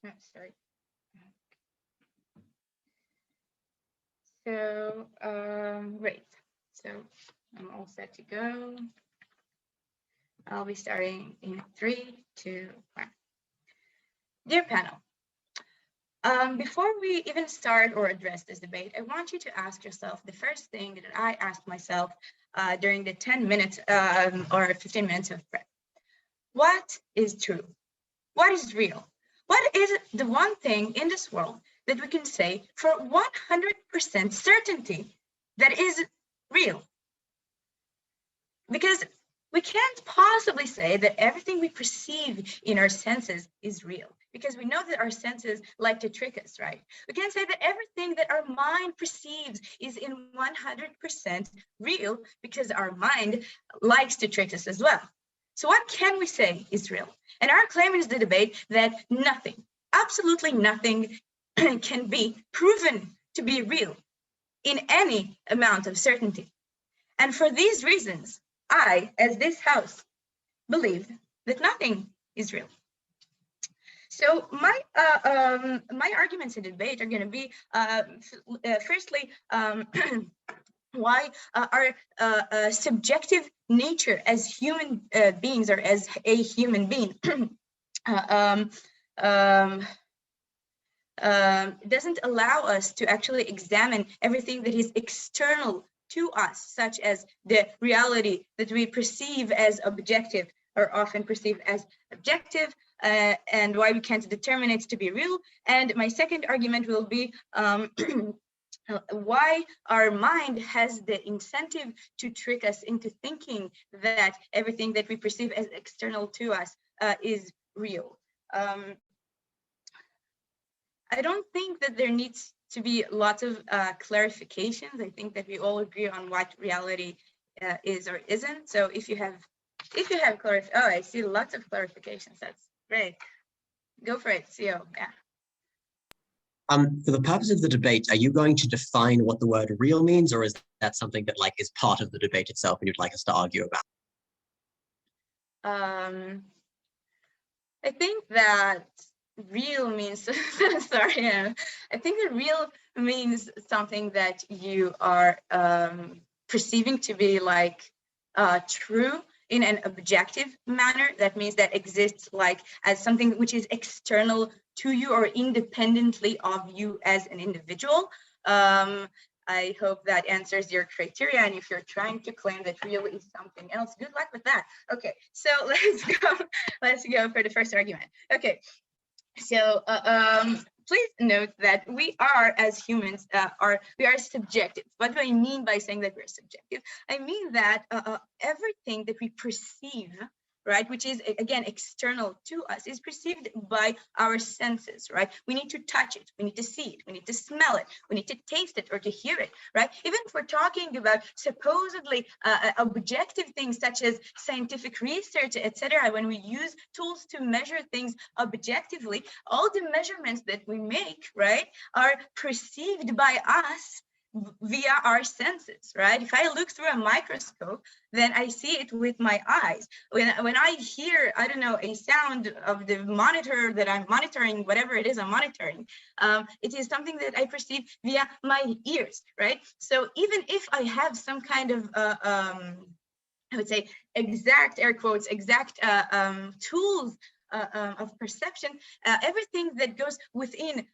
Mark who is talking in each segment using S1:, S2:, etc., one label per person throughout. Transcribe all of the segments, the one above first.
S1: Sorry. So, great. So I'm all set to go. I'll be starting in 3, 2, 1. Dear panel, before we even start or address this debate, I want you to ask yourself the first thing that I asked myself during the 10 minutes or 15 minutes of prep. What is true? What is real? What is the one thing in this world that we can say for 100% certainty that is real? Because we can't possibly say that everything we perceive in our senses is real, because we know that our senses like to trick us, right? We can't say that everything that our mind perceives is in 100% real, because our mind likes to trick us as well. So what can we say is real? And our claim is the debate that nothing, absolutely nothing can be proven to be real in any amount of certainty. And for these reasons, I, as this house, believe that nothing is real. So my arguments in debate are going to be, firstly, why our subjective nature as human beings, or as a human being, doesn't allow us to actually examine everything that is external to us, such as the reality that we perceive as objective, or often perceive as objective, and why we can't determine it to be real. And my second argument will be why our mind has the incentive to trick us into thinking that everything that we perceive as external to us is real. I don't think that there needs to be lots of clarifications. I think that we all agree on what reality is or isn't. So if you have I see lots of clarifications. That's great. Go for it, CO. Yeah.
S2: For the purpose of the debate, are you going to define what the word real means, or is that something that is part of the debate itself and you'd like us to argue about?
S1: I think that real means, sorry, I think that real means something that you are perceiving to be true in an objective manner. That means that exists as something which is external to you or independently of you as an individual. I hope that answers your criteria. And if you're trying to claim that real is something else, good luck with that. Okay, so let's go for the first argument. Okay, so please note that we are, as humans, we are subjective. What do I mean by saying that we're subjective? I mean that everything that we perceive, right, which is, again, external to us, is perceived by our senses, right? We need to touch it, we need to see it, we need to smell it, we need to taste it or to hear it, right? Even if we're talking about supposedly objective things such as scientific research, etc., when we use tools to measure things objectively, all the measurements that we make, right, are perceived by us via our senses, right? If I look through a microscope, then I see it with my eyes. When I hear, I don't know, a sound of the monitor that I'm monitoring, whatever it is I'm monitoring, it is something that I perceive via my ears, right? So even if I have some kind of, I would say, exact, air quotes, exact tools of perception, everything that goes within,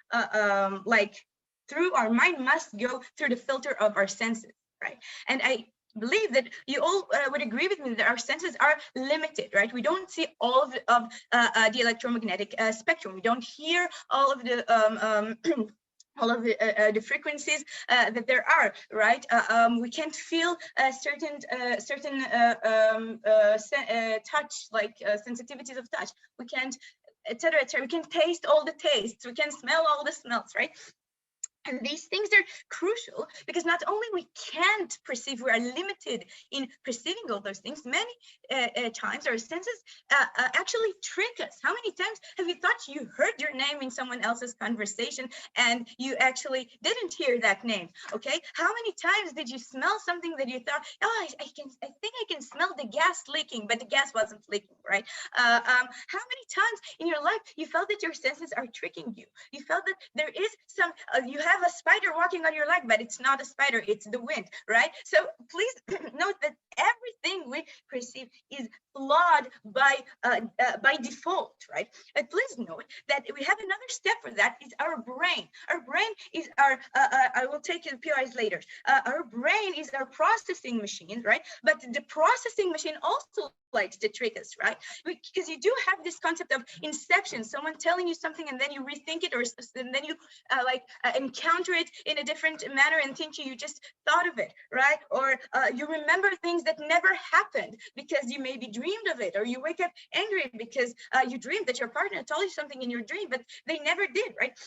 S1: through our mind must go through the filter of our senses, right? And I believe that you all would agree with me that our senses are limited, right? We don't see all of the electromagnetic spectrum. We don't hear all of the all of the frequencies that there are, right? We can't feel certain touch, sensitivities of touch. We can't, etc., etc. We can taste all the tastes. We can smell all the smells, right? And these things are crucial because not only we can't perceive, we are limited in perceiving all those things. Many times our senses actually trick us. How many times have you thought you heard your name in someone else's conversation and you actually didn't hear that name? Okay. How many times did you smell something that you thought, oh, I think I can smell the gas leaking, but the gas wasn't leaking, right? How many times in your life you felt that your senses are tricking you? You felt that there is some, you have a spider walking on your leg, but it's not a spider, it's the wind, right? So please note that everything we perceive is flawed by default, right? And please note that we have another step for that, is our brain. Our brain is our, I will take the POIs later. Our brain is our processing machine, right? But the processing machine also likes to trick us, right? Because you do have this concept of inception, someone telling you something and then you rethink it, or and then you encounter it in a different manner and think you just thought of it, right? Or you remember things that never happened because you maybe dreamed of it, or you wake up angry because you dreamed that your partner told you something in your dream, but they never did, right?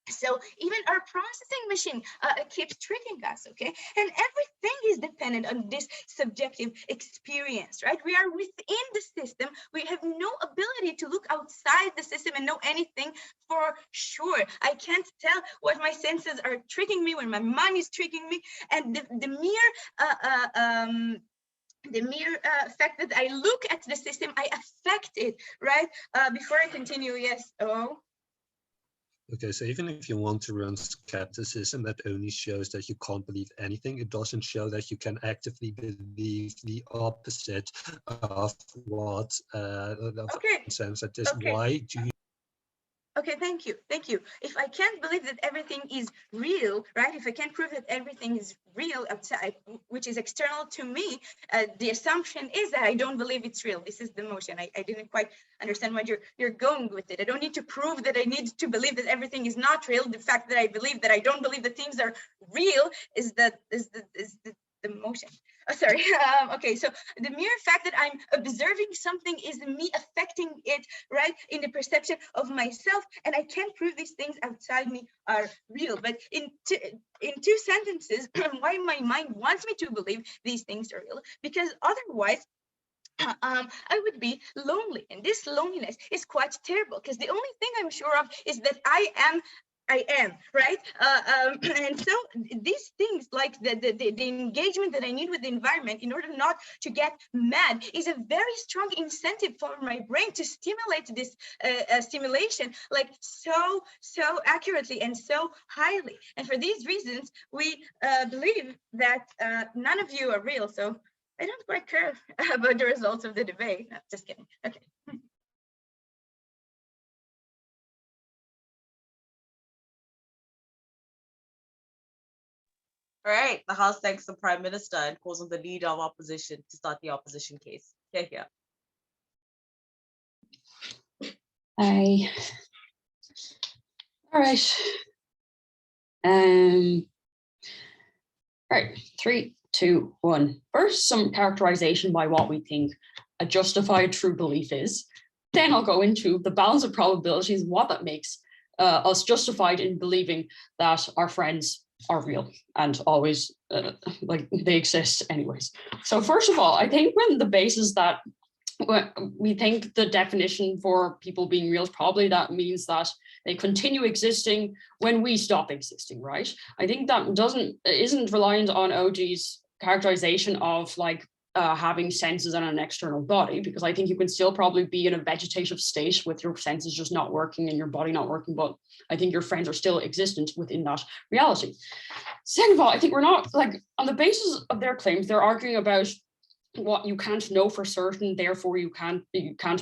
S1: So even our processing machine keeps tricking us, okay? And everything is dependent on this subjective experience, right? We are within the system. We have no ability to look outside the system and know anything for sure. I can't tell what my senses are tricking me, when my mind is tricking me, and the mere fact that I look at the system, I affect it, right? Before I continue, yes, oh.
S3: Okay, so even if you want to run skepticism, that only shows that you can't believe anything. It doesn't show that you can actively believe the opposite of what
S1: Okay.
S3: sense that is.
S1: Okay.
S3: Why do you?
S1: Okay, thank you. Thank you. If I can't believe that everything is real, right? If I can't prove that everything is real outside, which is external to me, the assumption is that I don't believe it's real. This is the motion. I didn't quite understand what you're going with it. I don't need to prove that I need to believe that everything is not real. The fact that I believe that I don't believe that things are real is the motion. Oh, sorry. Okay, so the mere fact that I'm observing something is me affecting it, right, in the perception of myself, and I can't prove these things outside me are real. But in two sentences, why my mind wants me to believe these things are real, because otherwise I would be lonely, and this loneliness is quite terrible, because the only thing I'm sure of is that I am, right? And so these things, like the engagement that I need with the environment in order not to get mad, is a very strong incentive for my brain to stimulate this stimulation, like so accurately and so highly. And for these reasons, we believe that none of you are real. So I don't quite care about the results of the debate. No, just kidding. Okay.
S4: All right, the House thanks the Prime Minister and calls on the Leader of Opposition to start the opposition case. Here.
S5: All right. All right, 3, 2, 1. First, some characterization by what we think a justified true belief is. Then I'll go into the balance of probabilities, what that makes us justified in believing that our friends are real and always like they exist anyways. So first of all, I think when the basis that we think the definition for people being real is probably that means that they continue existing when we stop existing, right? I think that isn't reliant on OG's characterization of like having senses and an external body, because I think you can still probably be in a vegetative state with your senses just not working and your body not working, but I think your friends are still existent within that reality. Second of all, I think we're not, like, on the basis of their claims, they're arguing about what you can't know for certain, therefore you can't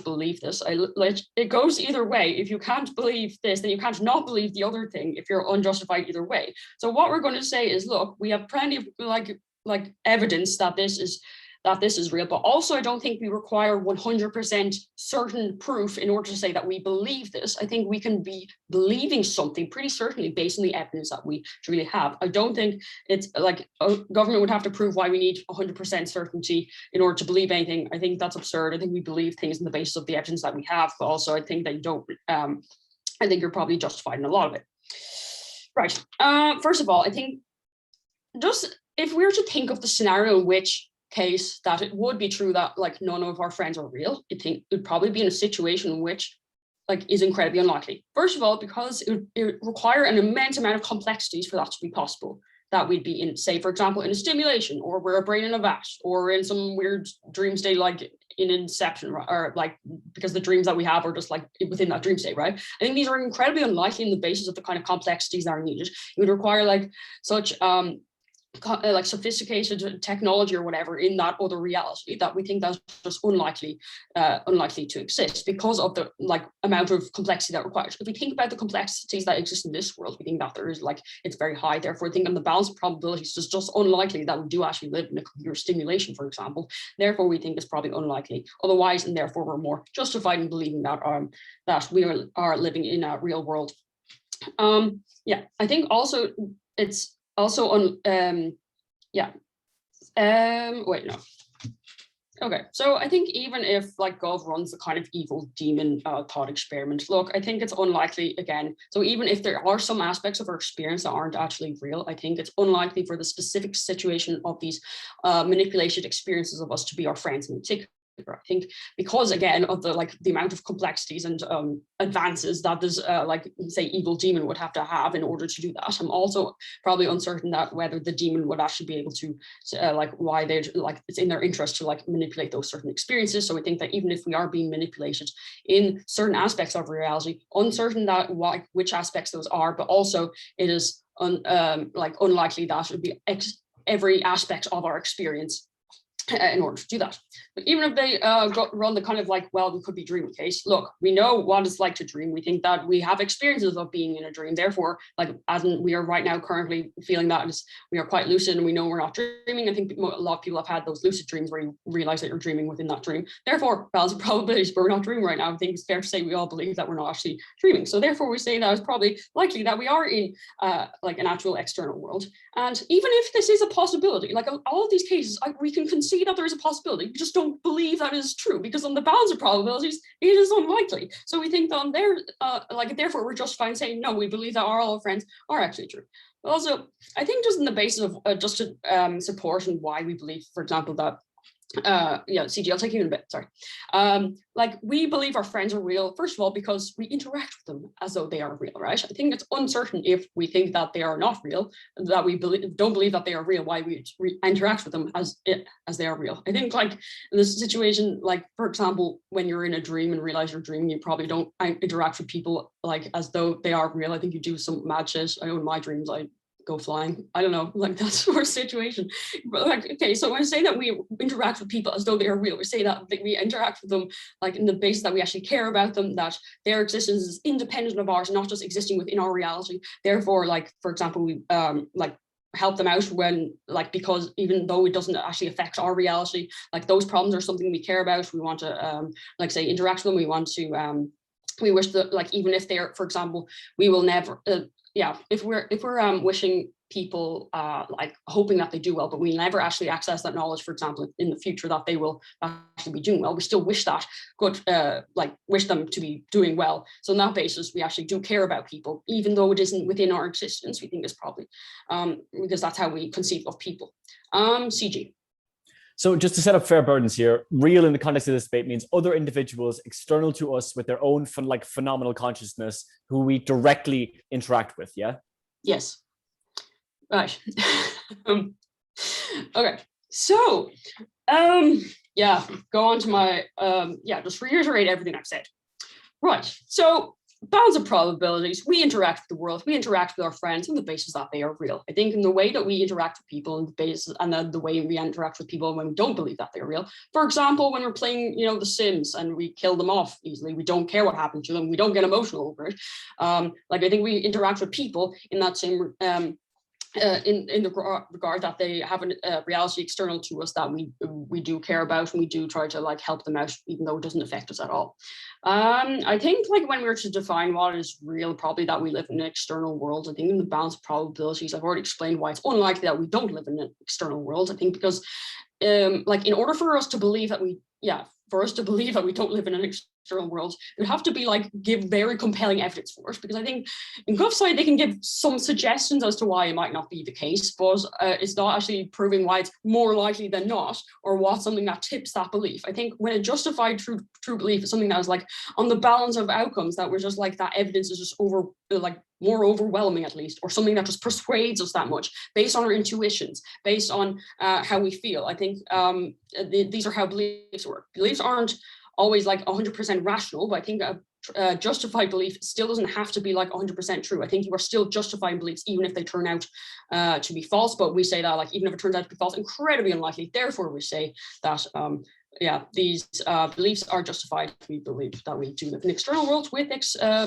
S5: believe this. It goes either way. If you can't believe this, then you can't not believe the other thing if you're unjustified either way. So what we're going to say is, look, we have plenty of like evidence that this is real, but also I don't think we require 100% certain proof in order to say that we believe this. I think we can be believing something pretty certainly based on the evidence that we truly have. I don't think it's like a government would have to prove why we need 100% certainty in order to believe anything. I think that's absurd. I think we believe things on the basis of the evidence that we have, but also I think that you don't, I think you're probably justified in a lot of it. Right. First of all, I think just if we were to think of the scenario in which case that it would be true that like none of our friends are real, I think it would probably be in a situation in which like is incredibly unlikely. First of all, because it would require an immense amount of complexities for that to be possible. That we'd be in, say, for example, in a stimulation, or we're a brain in a vat, or in some weird dream state like in Inception, or like because the dreams that we have are just like within that dream state, right? I think these are incredibly unlikely in the basis of the kind of complexities that are needed. It would require like such like sophisticated technology or whatever in that other reality that we think that's just unlikely to exist because of the like amount of complexity that requires. If we think about the complexities that exist in this world, we think that there is like it's very high. Therefore, I think on the balance of probabilities, it's just unlikely that we do actually live in a computer stimulation, for example. Therefore, we think it's probably unlikely. Otherwise, and therefore, we're more justified in believing that that we are living in a real world. Yeah, I think also it's also on wait, no. Okay, so I think even if like Gov runs the kind of evil demon thought experiment, look, I think it's unlikely again. So even if there are some aspects of our experience that aren't actually real, I think it's unlikely for the specific situation of these manipulated experiences of us to be our friends in particular. I think because again of the like the amount of complexities and advances that this like say evil demon would have to have in order to do that, I'm also probably uncertain that whether the demon would actually be able to like why they like it's in their interest to like manipulate those certain experiences. So I think that even if we are being manipulated in certain aspects of reality, uncertain that which aspects those are, but also it is like unlikely that it would be every aspect of our experience in order to do that. But even if they run the kind of like, well, we could be dreaming case, look, we know what it's like to dream. We think that we have experiences of being in a dream. Therefore, like as in we are right now currently feeling that we are quite lucid and we know we're not dreaming. I think a lot of people have had those lucid dreams where you realize that you're dreaming within that dream. Therefore, balance of probabilities, but we're not dreaming right now. I think it's fair to say we all believe that we're not actually dreaming. So therefore, we say that it's probably likely that we are in like an actual external world. And even if this is a possibility, like all of these cases, we can concede that there is a possibility. We just don't believe that is true because on the balance of probabilities, it is unlikely. So we think that on there, like therefore we're just fine saying no. We believe that all our friends are actually true. But also, I think just in the basis of just to support and why we believe, for example, that. CG, I'll take you in a bit, sorry. Like we believe our friends are real, first of all, because we interact with them as though they are real, right? I think it's uncertain if we think that they are not real, that we don't believe that they are real, why we interact with them as they are real. I think like in this situation, like for example, when you're in a dream and realize you're dreaming, you probably don't interact with people like as though they are real. I think you do some mad shit. I know in my dreams, I go flying. I don't know, like that's our situation. But like, okay, so when I say that we interact with people as though they are real, we say that we interact with them like in the basis that we actually care about them, that their existence is independent of ours, not just existing within our reality. Therefore, like for example, we like help them out when like because even though it doesn't actually affect our reality, like those problems are something we care about. We want to like say interact with them. We want to we wish that like even if they're, for example, we will never if we're wishing people like hoping that they do well, but we never actually access that knowledge, for example, in the future that they will actually be doing well, we still wish that like wish them to be doing well. So on that basis, we actually do care about people, even though it isn't within our existence. We think it's probably because that's how we conceive of people. CG.
S6: So just to set up fair burdens here, real in the context of this debate means other individuals external to us with their own phenomenal consciousness who we directly interact with, yeah?
S5: Yes. Right. Okay. So, go on to my, just reiterate everything I've said. Right. So, balance of probabilities, we interact with the world, we interact with our friends on the basis that they are real. I think in the way that we interact with people and the basis and then the way we interact with people when we don't believe that they're real. For example, when we're playing, The Sims and we kill them off easily, we don't care what happened to them, we don't get emotional over it. I think we interact with people in that same in the regard that they have a reality external to us that we do care about, and we do try to help them out, even though it doesn't affect us at all. I think when we were to define what is real, probably that we live in an external world. I think in the balance of probabilities, I've already explained why it's unlikely that we don't live in an external world. I think because in order for us to believe that we don't live in an external world, it would have to be like give very compelling evidence for it, because I think in Goff's side they can give some suggestions as to why it might not be the case, but it's not actually proving why it's more likely than not, or what's something that tips that belief. I think when a justified true belief is something that is like on the balance of outcomes, that we're just like that evidence is just more overwhelming at least, or something that just persuades us that much based on our intuitions, based on how we feel. I think these are how beliefs work. Beliefs aren't always like 100% rational, but I think a justified belief still doesn't have to be like 100% true. I think you are still justifying beliefs even if they turn out to be false, but we say that like even if it turns out to be false, incredibly unlikely. Therefore, we say that these beliefs are justified. We believe that we do live in the external world with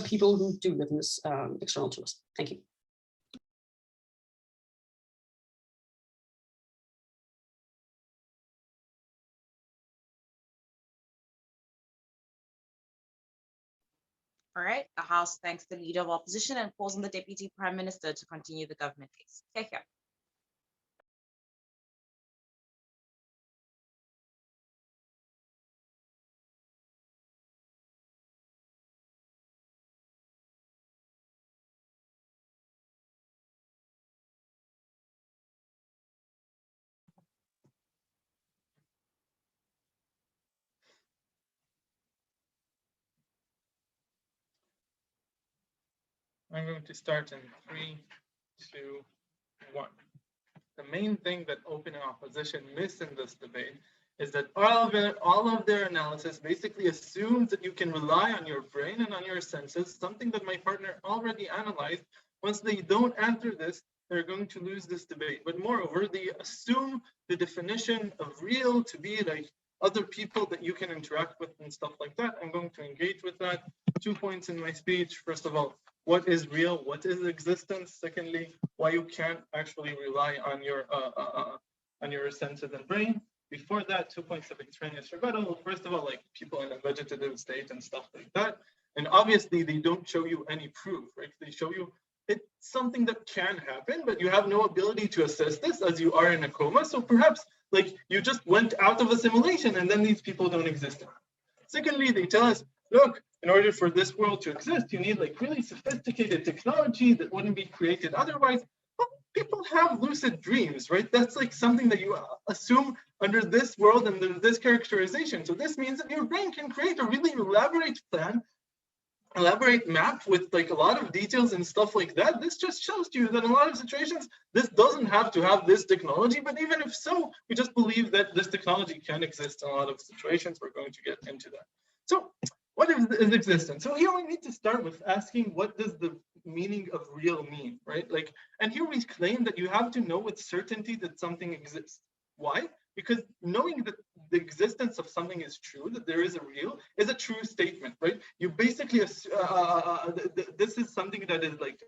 S5: people who do live in this external to us. Thank you.
S4: All right, the House thanks the Leader of Opposition and calls on the Deputy Prime Minister to continue the government case. Okay, here.
S7: I'm going to start in 3, 2, 1. The main thing that open opposition miss in this debate is that all of their analysis basically assumes that you can rely on your brain and on your senses, something that my partner already analyzed. Once they don't answer this, they're going to lose this debate. But moreover, they assume the definition of real to be like other people that you can interact with and stuff like that. I'm going to engage with that. 2 points in my speech. First of all, what is real? What is existence? Secondly, why you can't actually rely on your senses and brain. Before that, 2 points of extraneous rebuttal. First of all, like people in a vegetative state and stuff like that. And obviously, they don't show you any proof, right? They show you it's something that can happen, but you have no ability to assess this as you are in a coma. So perhaps like you just went out of a simulation and then these people don't exist. Secondly, they tell us, look, in order for this world to exist, you need like really sophisticated technology that wouldn't be created otherwise. Well, people have lucid dreams, right? That's like something that you assume under this world and under this characterization. So this means that your brain can create a really elaborate plan, elaborate map with like a lot of details and stuff like that. This just shows you that in a lot of situations, this doesn't have to have this technology, but even if so, we just believe that this technology can exist in a lot of situations. We're going to get into that. So what is existence? So here we need to start with asking, what does the meaning of real mean, right? Like, and here we claim that you have to know with certainty that something exists. Why? Because knowing that the existence of something is true, that there is a real, is a true statement, right? You basically, this is something that is like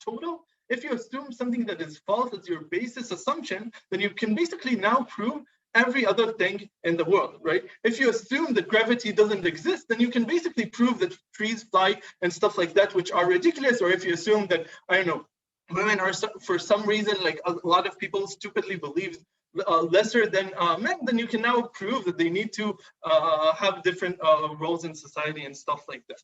S7: total. If you assume something that is false as your basis assumption, then you can basically now prove every other thing in the world, right? If you assume that gravity doesn't exist, then you can basically prove that trees fly and stuff like that, which are ridiculous. Or if you assume that, I don't know, women are for some reason, like a lot of people stupidly believe lesser than men, then you can now prove that they need to have different roles in society and stuff like that.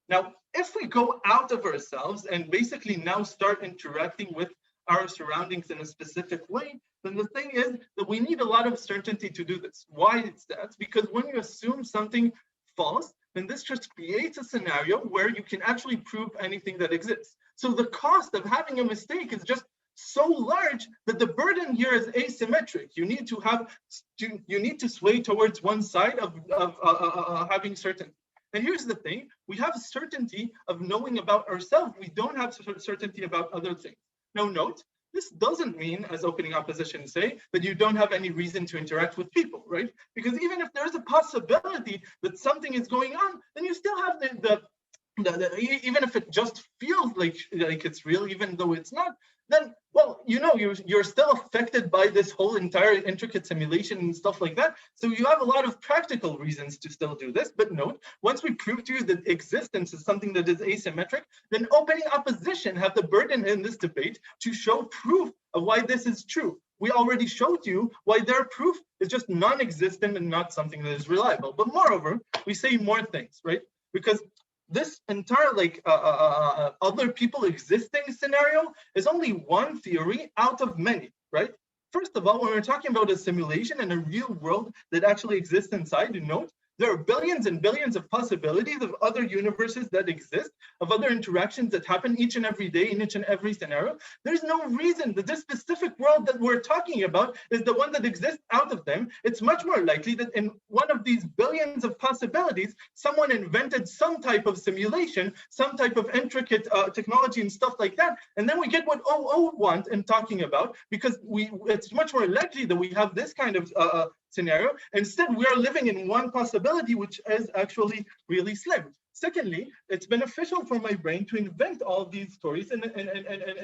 S7: Now, if we go out of ourselves and basically now start interacting with our surroundings in a specific way, then the thing is that we need a lot of certainty to do this. Why is that? Because when you assume something false, then this just creates a scenario where you can actually prove anything that exists. So the cost of having a mistake is just so large that the burden here is asymmetric. You need to sway towards one side of having certainty. And here's the thing: we have certainty of knowing about ourselves. We don't have certainty about other things. Now note, this doesn't mean, as opening opposition say, that you don't have any reason to interact with people, right? Because even if there's a possibility that something is going on, then you still have even if it just feels like it's real, even though it's not, then, well, you know, you're still affected by this whole entire intricate simulation and stuff like that. So you have a lot of practical reasons to still do this. But note, once we prove to you that existence is something that is asymmetric, then opening opposition have the burden in this debate to show proof of why this is true. we already showed you why their proof is just non-existent and not something that is reliable. But moreover, we say more things, right? Because this entire other people existing scenario is only one theory out of many, right? First of all, when we're talking about a simulation and a real world that actually exists inside, you note, there are billions and billions of possibilities of other universes that exist, of other interactions that happen each and every day in each and every scenario. There's no reason that this specific world that we're talking about is the one that exists out of them. It's much more likely that in one of these billions of possibilities, someone invented some type of simulation, some type of intricate technology and stuff like that. And then we get what OO wants in talking about, because it's much more likely that we have this kind of scenario. Instead, we are living in one possibility, which is actually really slim. Secondly, it's beneficial for my brain to invent all of these stories, and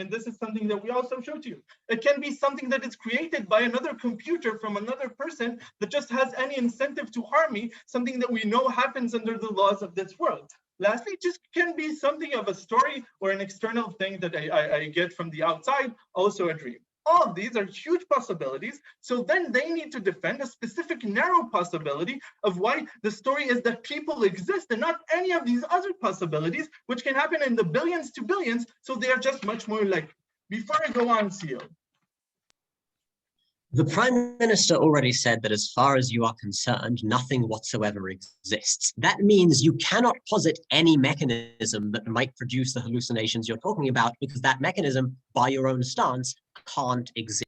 S7: this is something that we also showed to you. It can be something that is created by another computer from another person that just has any incentive to harm me, something that we know happens under the laws of this world. Lastly, it just can be something of a story or an external thing that I get from the outside, also a dream. All of these are huge possibilities. So then they need to defend a specific narrow possibility of why the story is that people exist and not any of these other possibilities, which can happen in the billions to billions. So they are just much more likely. Before I go on, CEO.
S2: The Prime Minister already said that as far as you are concerned, nothing whatsoever exists. That means you cannot posit any mechanism that might produce the hallucinations you're talking about, because that mechanism, by your own stance, can't exist.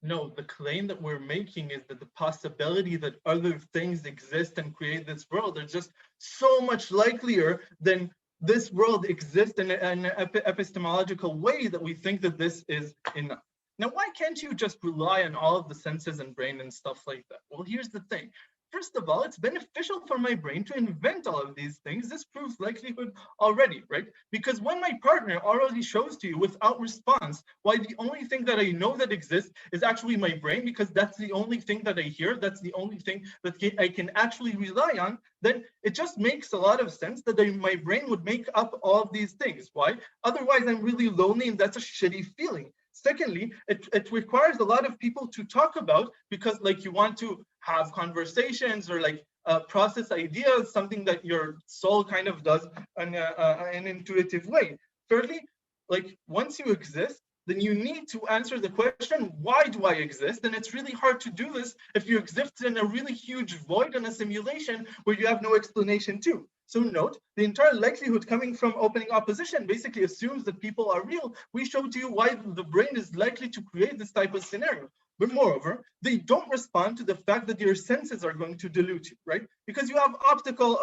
S7: No, the claim that we're making is that the possibility that other things exist and create this world are just so much likelier than this world exists in an epistemological way that we think that this is enough. Now, why can't you just rely on all of the senses and brain and stuff like that? Well, here's the thing. First of all, it's beneficial for my brain to invent all of these things. This proves likelihood already, right? Because when my partner already shows to you without response why the only thing that I know that exists is actually my brain, because that's the only thing that I hear, that's the only thing that I can actually rely on, then it just makes a lot of sense that my brain would make up all of these things. Why? Otherwise, I'm really lonely, and that's a shitty feeling. Secondly, it requires a lot of people to talk about, because like you want to have conversations or like process ideas, something that your soul kind of does in an intuitive way. Thirdly, like once you exist, then you need to answer the question, why do I exist? And it's really hard to do this if you exist in a really huge void in a simulation where you have no explanation to. So note, the entire likelihood coming from opening opposition basically assumes that people are real. We showed you why the brain is likely to create this type of scenario. But moreover, they don't respond to the fact that your senses are going to dilute you, right? Because you have optical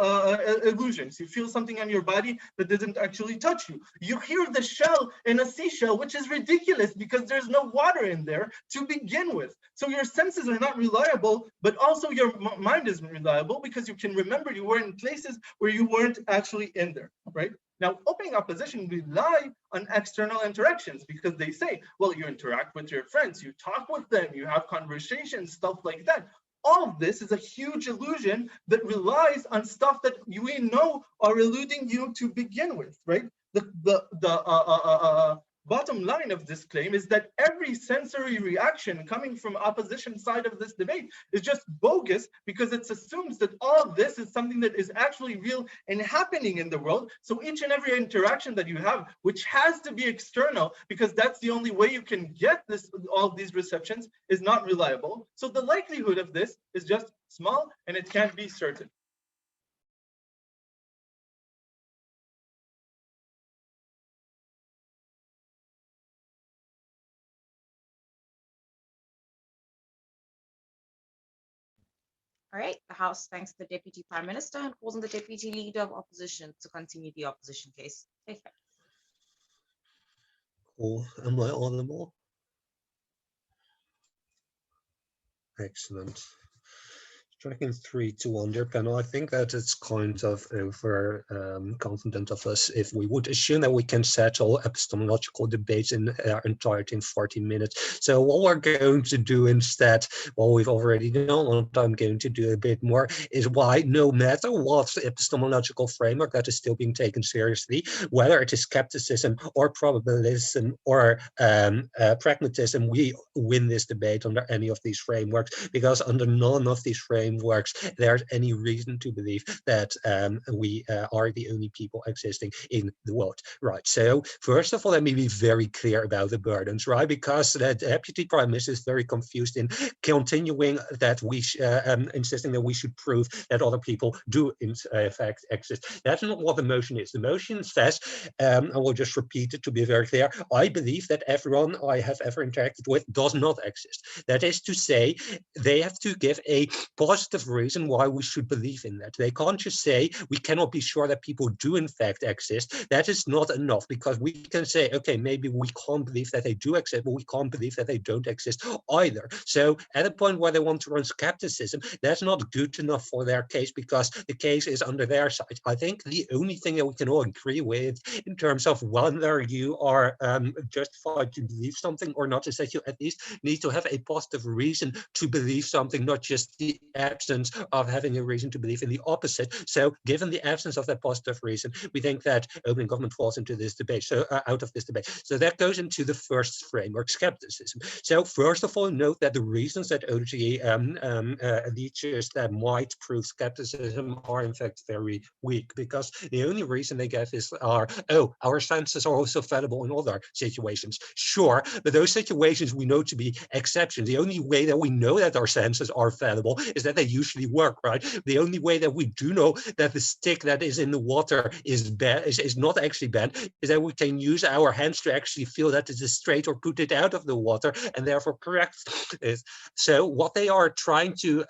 S7: illusions. You feel something on your body that doesn't actually touch you. You hear the shell in a seashell, which is ridiculous because there's no water in there to begin with. So your senses are not reliable, but also your mind isn't reliable because you can remember you were in places where you weren't actually in there, right? Now, opening opposition rely on external interactions because they say, well, you interact with your friends, you talk with them, you have conversations, stuff like that. All of this is a huge illusion that relies on stuff that we know are eluding you to begin with, right? The bottom line of this claim is that every sensory reaction coming from opposition side of this debate is just bogus because it assumes that all of this is something that is actually real and happening in the world. So each and every interaction that you have, which has to be external because that's the only way you can get this, all of these receptions, is not reliable. So the likelihood of this is just small and it can't be certain.
S4: All right, the House thanks the Deputy Prime Minister and calls on the Deputy Leader of Opposition to continue the opposition case. Okay.
S3: Cool. Am I audible? Excellent. Tracking 3-1 there, panel. I think that it's kind of over confident of us if we would assume that we can settle epistemological debates in entirety in 40 minutes. So what we're going to do instead, well, we've already done what I'm going to do a bit more, is why no matter what epistemological framework that is still being taken seriously, whether it is skepticism or probabilism or pragmatism, we win this debate under any of these frameworks, because under none of these frameworks there's any reason to believe that we are the only people existing in the world. Right, so first of all, let me be very clear about the burdens, right? Because the Deputy Prime Minister is very confused in continuing that we insisting that we should prove that other people do in fact exist. That's not what the motion is. The motion says, I will just repeat it to be very clear, I believe that everyone I have ever interacted with does not exist. That is to say, they have to give a positive reason why we should believe in that. They can't just say we cannot be sure that people do in fact exist. That is not enough, because we can say, okay, maybe we can't believe that they do exist, but we can't believe that they don't exist either. So at a point where they want to run skepticism, that's not good enough for their case, because the case is under their side. I think the only thing that we can all agree with in terms of whether you are justified to believe something or not is that you at least need to have a positive reason to believe something, not just the absence of having a reason to believe in the opposite. So given the absence of that positive reason, we think that open government falls into this debate, so out of this debate. So that goes into the first framework, skepticism. So first of all, note that the reasons that OG alleges that might prove skepticism are in fact very weak, because the only reason they give is our senses are also fallible in other situations. Sure, but those situations we know to be exceptions. The only way that we know that our senses are fallible is that they usually work, right? The only way that we do know that the stick that is in the water is not actually bent is that we can use our hands to actually feel that it is straight or put it out of the water, and therefore correct it. So what they are trying to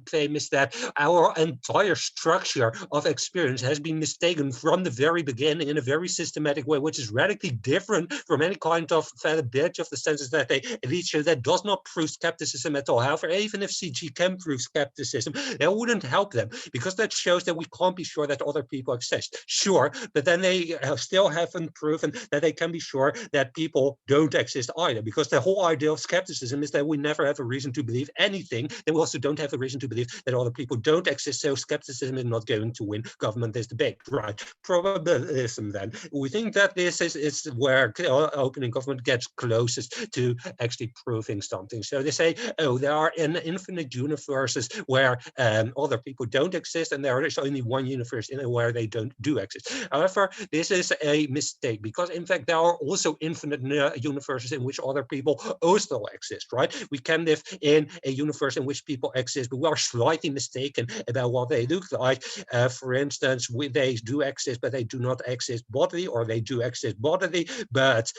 S3: claim is that our entire structure of experience has been mistaken from the very beginning in a very systematic way, which is radically different from any kind of fallibility of the senses that they lead to. That does not prove skepticism at all. However, even if CG can prove skepticism, that wouldn't help them, because that shows that we can't be sure that other people exist. Sure, but then they still haven't proven that they can be sure that people don't exist either, because the whole idea of skepticism is that we never have a reason to believe anything. Then we also don't have a reason to believe that other people don't exist. So skepticism is not going to win government this debate, right? Probabilism then. We think that this is where opening government gets closest to actually proving something. So they say, oh, there are infinite universes where other people don't exist, and there is only one universe where they do exist. However, this is a mistake, because in fact there are also infinite universes in which other people also exist, right? We can live in a universe in which people exist, but we are slightly mistaken about what they look like. For instance, they do exist, but they do not exist bodily, or they do exist bodily, but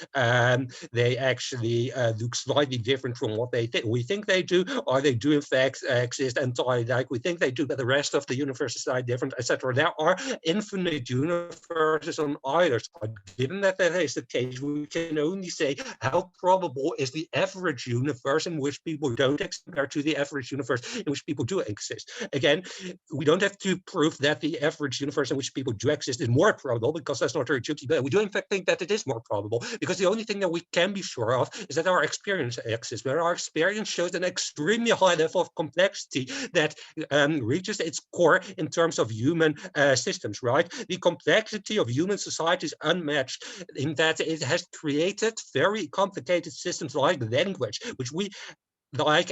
S3: they actually look slightly different from what we think they do, or they do in fact exist entirely like we think they do, but the rest of the universe is slightly different, etc. There are infinite universes on either side. Given that that is the case, we can only say how probable is the average universe in which people don't exist compared to the average universe in which people do exist. Again, we don't have to prove that the average universe in which people do exist is more probable, because that's not very tricky, but we do in fact think that it is more probable, because the only thing that we can be sure of is that our experience exists, where our experience shows an extremely high level of complexity that reaches its core in terms of human systems, right? The complexity of human society is unmatched in that it has created very complicated systems like language, which we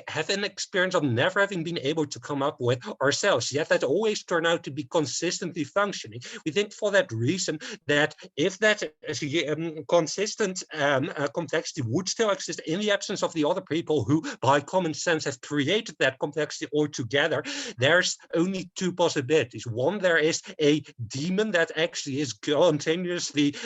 S3: have an experience of never having been able to come up with ourselves, yet that always turn out to be consistently functioning. We think for that reason that if that consistent complexity would still exist in the absence of the other people who by common sense have created that complexity altogether, there's only two possibilities. One, there is a demon that actually is continuously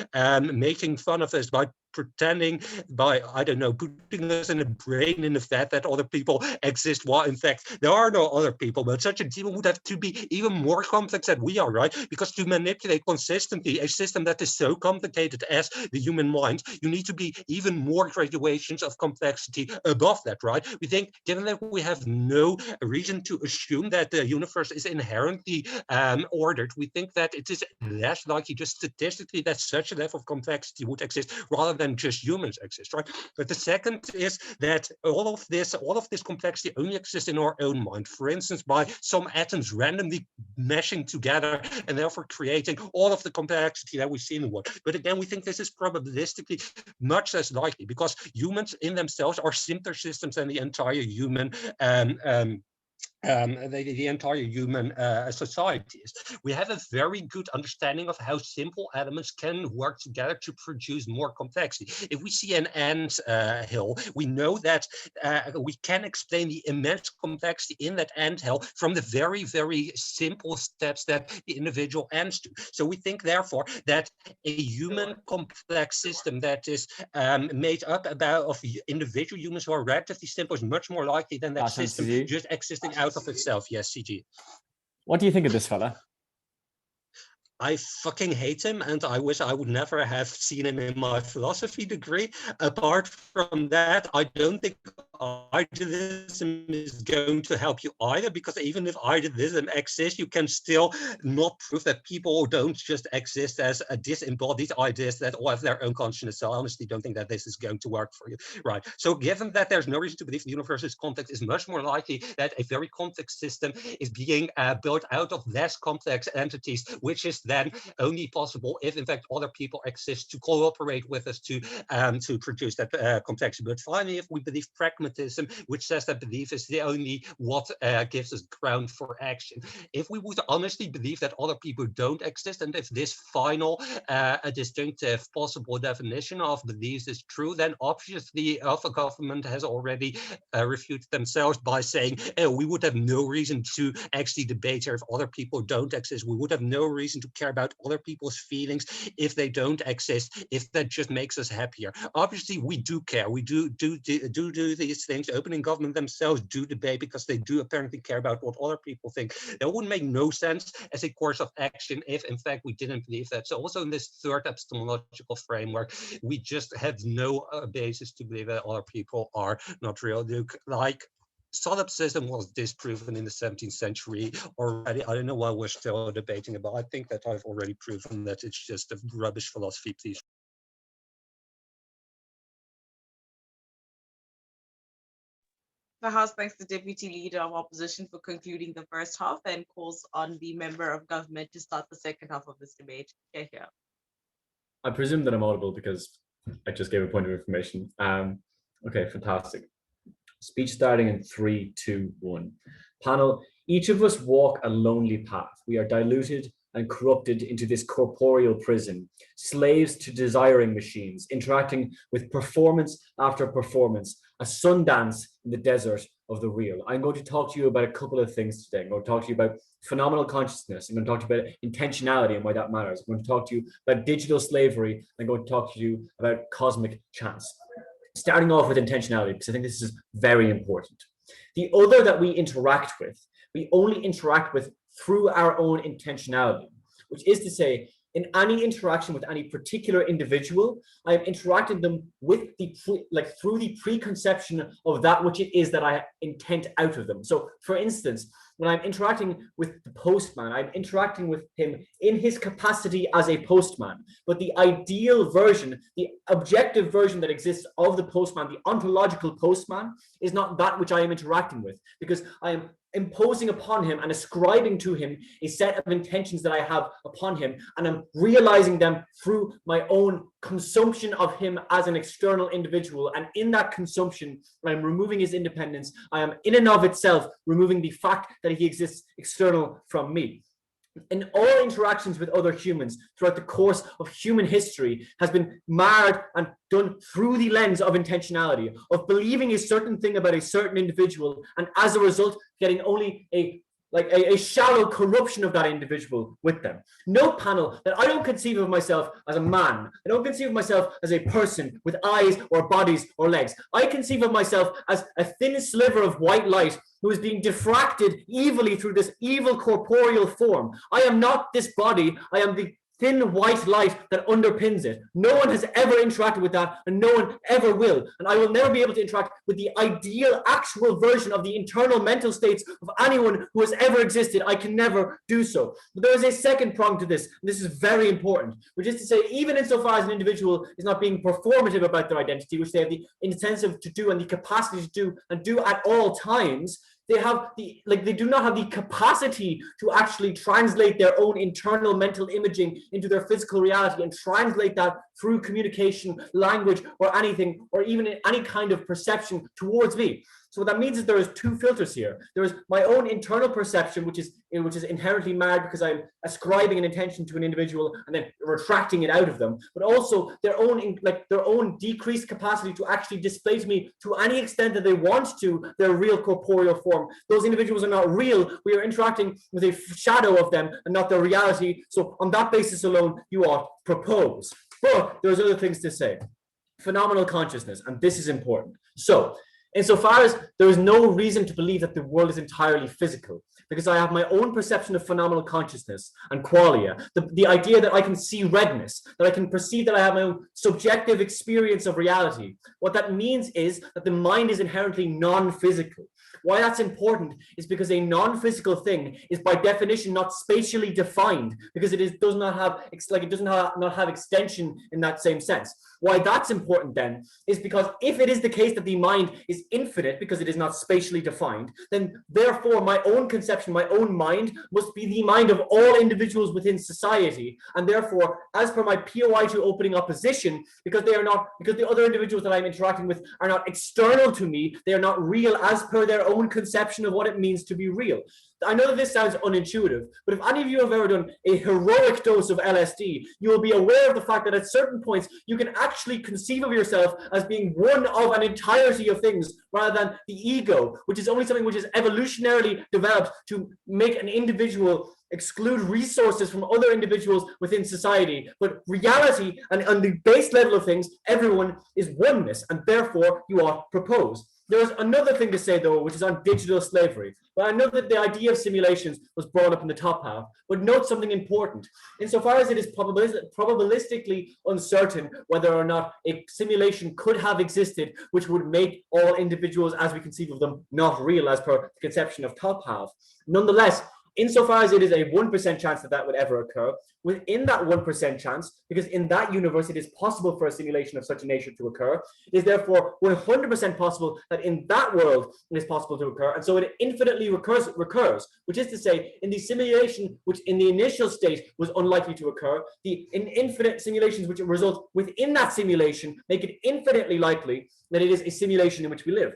S3: making fun of us by pretending by, I don't know, putting us in a brain in the vat that other people exist, while in fact there are no other people. But such a demon would have to be even more complex than we are, right? Because to manipulate consistently a system that is so complicated as the human mind, you need to be even more graduations of complexity above that, right? We think, given that we have no reason to assume that the universe is inherently ordered, we think that it is less likely just statistically that such a level of complexity would exist rather than just humans exist, right? But the second is that all of this complexity only exists in our own mind. For instance, by some atoms randomly meshing together and therefore creating all of the complexity that we see in the world. But again, we think this is probabilistically much less likely because humans in themselves are simpler systems than the entire human the entire human society is. We have a very good understanding of how simple elements can work together to produce more complexity. If we see an ant hill, we know that we can explain the immense complexity in that ant hill from the very, very simple steps that the individual ants do. So we think, therefore, that a human complex system that is made up of individual humans who are relatively simple is much more likely than that system just existing out of itself. Yes, CG.
S6: What do you think of this fella?
S3: I fucking hate him, and I wish I would never have seen him in my philosophy degree. Apart from that, I don't think idealism is going to help you either, because even if idealism exists, you can still not prove that people don't just exist as a disembodied ideas that all have their own consciousness. So I honestly don't think that this is going to work for you, right? So given that there's no reason to believe the universe is complex, it's much more likely that a very complex system is being built out of less complex entities, which is then only possible if, in fact, other people exist to cooperate with us to produce that complexity. But finally, if we believe pragmatism, which says that belief is the only what gives us ground for action, if we would honestly believe that other people don't exist, and if this final distinctive possible definition of beliefs is true, then obviously Alpha government has already refuted themselves by saying we would have no reason to actually debate here if other people don't exist. We would have no reason to care about other people's feelings if they don't exist, if that just makes us happier. Obviously, we do care. We do these things. Opening government themselves do debate because they do apparently care about what other people think. That would make no sense as a course of action if, in fact, we didn't believe that. So also in this third epistemological framework, we just have no basis to believe that other people are not real. Like, solipsism was disproven in the 17th century already. I don't know why we're still debating about it. I think that I've already proven that it's just a rubbish philosophy, please.
S4: The House thanks the Deputy Leader of Opposition for concluding the first half and calls on the Member of Government to start the second half of this debate. Here.
S6: I presume that I'm audible because I just gave a point of information. Okay, fantastic. Speech starting in 3, 2, 1. Panel, each of us walk a lonely path. We are diluted and corrupted into this corporeal prison, slaves to desiring machines, interacting with performance after performance, a Sundance in the desert of the real. I'm going to talk to you about a couple of things today. I'm going to talk to you about phenomenal consciousness. I'm going to talk to you about intentionality and why that matters. I'm going to talk to you about digital slavery. I'm going to talk to you about cosmic chance. Starting off with intentionality, because I think this is very important. The other that we interact with, we only interact with through our own intentionality, which is to say, in any interaction with any particular individual, I am interacting them with through the preconception of that which it is that I intend out of them. So, for instance, when I'm interacting with the postman, I'm interacting with him in his capacity as a postman. But the ideal version, the objective version that exists of the postman, the ontological postman, is not that which I am interacting with, because I am imposing upon him and ascribing to him a set of intentions that I have upon him, and I'm realizing them through my own consumption of him as an external individual. And in that consumption, I'm removing his independence. I am in and of itself removing the fact that he exists external from me. In all interactions with other humans throughout the course of human history has been marred and done through the lens of intentionality, of believing a certain thing about a certain individual, and as a result, getting only a like a shallow corruption of that individual with them. Note, panel, that I don't conceive of myself as a man. I don't conceive of myself as a person with eyes or bodies or legs. I conceive of myself as a thin sliver of white light who is being diffracted evilly through this evil corporeal form. I am not this body. I am the thin white light that underpins it. No one has ever interacted with that, and no one ever will. And I will never be able to interact with the ideal, actual version of the internal mental states of anyone who has ever existed. I can never do so. But there is a second prong to this, and this is very important, which is to say, even insofar as an individual is not being performative about their identity, which they have the incentive to do and the capacity to do and do at all times, they do not have the capacity to actually translate their own internal mental imaging into their physical reality and translate that through communication, language, or anything, or even in any kind of perception towards me. So what that means is there is two filters here. There is my own internal perception, which is inherently marred because I'm ascribing an intention to an individual and then retracting it out of them, but also their own decreased capacity to actually display to me, to any extent that they want to, their real corporeal form. Those individuals are not real. We are interacting with a shadow of them and not their reality. So on that basis alone, you ought propose. But there's other things to say. Phenomenal consciousness, and this is important. So, insofar as there is no reason to believe that the world is entirely physical, because I have my own perception of phenomenal consciousness and qualia, the idea that I can see redness, that I can perceive that I have my own subjective experience of reality. What that means is that the mind is inherently non-physical. Why that's important is because a non-physical thing is by definition not spatially defined, because it does not have extension in that same sense. Why that's important then is because if it is the case that the mind is infinite because it is not spatially defined, then therefore my own conception, my own mind must be the mind of all individuals within society, and therefore as per my POI2 opening opposition, because the other individuals that I'm interacting with are not external to me, they are not real as per their own conception of what it means to be real. I know that this sounds unintuitive, but if any of you have ever done a heroic dose of LSD, you will be aware of the fact that at certain points you can actually conceive of yourself as being one of an entirety of things rather than the ego, which is only something which is evolutionarily developed to make an individual exclude resources from other individuals within society. But reality and on the base level of things, everyone is oneness, and therefore you ought propose. There's another thing to say, though, which is on digital slavery. Well, I know that the idea of simulations was brought up in the top half, but note something important. Insofar as it is probabilistically uncertain whether or not a simulation could have existed, which would make all individuals as we conceive of them not real as per the conception of top half. Nonetheless, insofar as it is a 1% chance that that would ever occur, within that 1% chance, because in that universe it is possible for a simulation of such a nature to occur, it is therefore 100% possible that in that world it is possible to occur, and so it infinitely recurs, which is to say, in the simulation which in the initial state was unlikely to occur, the infinite simulations which result within that simulation make it infinitely likely that it is a simulation in which we live.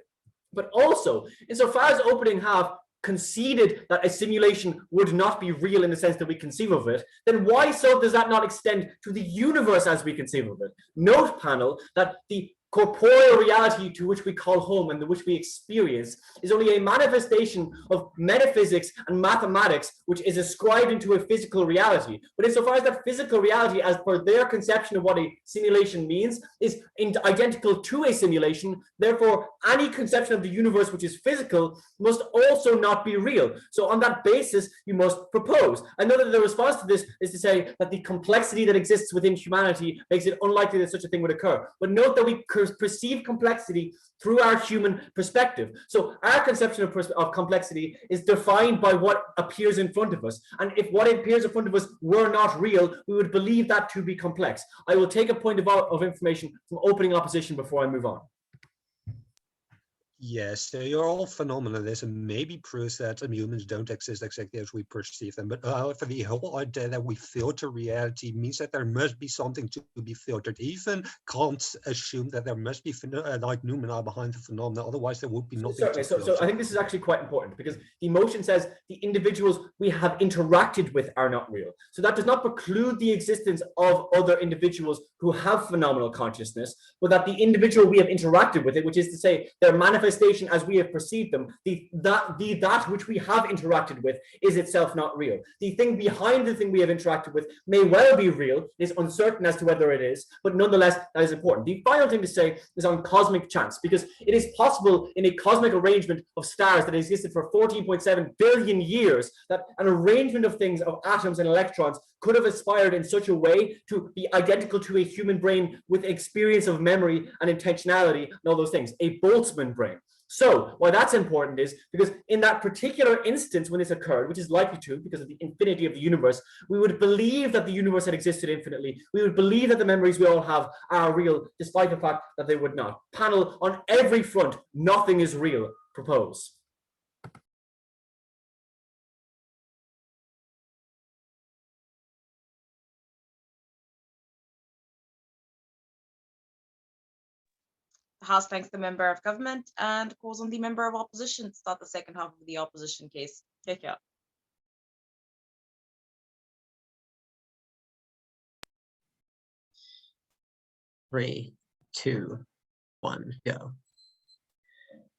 S6: But also, insofar as opening half conceded that a simulation would not be real in the sense that we conceive of it, then why so does that not extend to the universe as we conceive of it? Note, panel, that the corporeal reality to which we call home and which we experience is only a manifestation of metaphysics and mathematics, which is ascribed into a physical reality. But insofar as that physical reality, as per their conception of what a simulation means, is identical to a simulation, therefore any conception of the universe which is physical must also not be real. So on that basis, you must propose. I know that the response to this is to say that the complexity that exists within humanity makes it unlikely that such a thing would occur. But note that we perceive complexity through our human perspective. So our conception of complexity is defined by what appears in front of us. And if what appears in front of us were not real, we would believe that to be complex. I will take a point of information from opening opposition before I move on.
S3: Yes, so your whole phenomenalism maybe proves that humans don't exist exactly as we perceive them. But however, the whole idea that we filter reality means that there must be something to be filtered. Even Kant assumed that there must be like noumena behind the phenomena, otherwise there would be nothing.
S6: Certainly. So I think this is actually quite important, because the motion says the individuals we have interacted with are not real. So that does not preclude the existence of other individuals who have phenomenal consciousness, but that the individual we have interacted with it, which is to say their manifestation manifestation as we have perceived them, that which we have interacted with is itself not real. The thing behind the thing we have interacted with may well be real. It is uncertain as to whether it is, but nonetheless, that is important. The final thing to say is on cosmic chance, because it is possible in a cosmic arrangement of stars that existed for 14.7 billion years that an arrangement of things, of atoms and electrons, could have aspired in such a way to be identical to a human brain with experience of memory and intentionality and all those things, a Boltzmann brain. So why that's important is because in that particular instance when this occurred, which is likely to because of the infinity of the universe, we would believe that the universe had existed infinitely. We would believe that the memories we all have are real, despite the fact that they would not. Panel, on every front, nothing is real. Propose.
S4: The House thanks the member of government and calls on the member of opposition to start the second half of the opposition case. Take care.
S2: Three, two, one, go.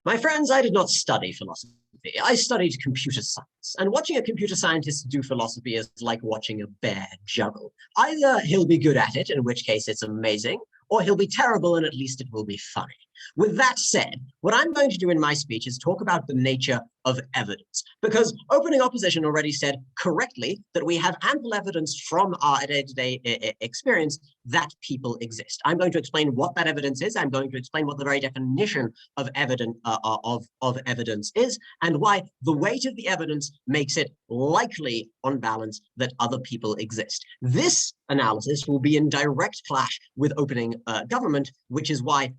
S2: My friends, I did not study philosophy. I studied computer science, and watching a computer scientist do philosophy is like watching a bear juggle. Either he'll be good at it, in which case it's amazing, or he'll be terrible and at least it will be funny. With that said, what I'm going to do in my speech is talk about the nature of evidence, because opening opposition already said correctly that we have ample evidence from our day-to-day experience that people exist. I'm going to explain what that evidence is. I'm going to explain what the very definition of evidence is, and why the weight of the evidence makes it likely, on balance, that other people exist. This analysis will be in direct clash with opening government, which is why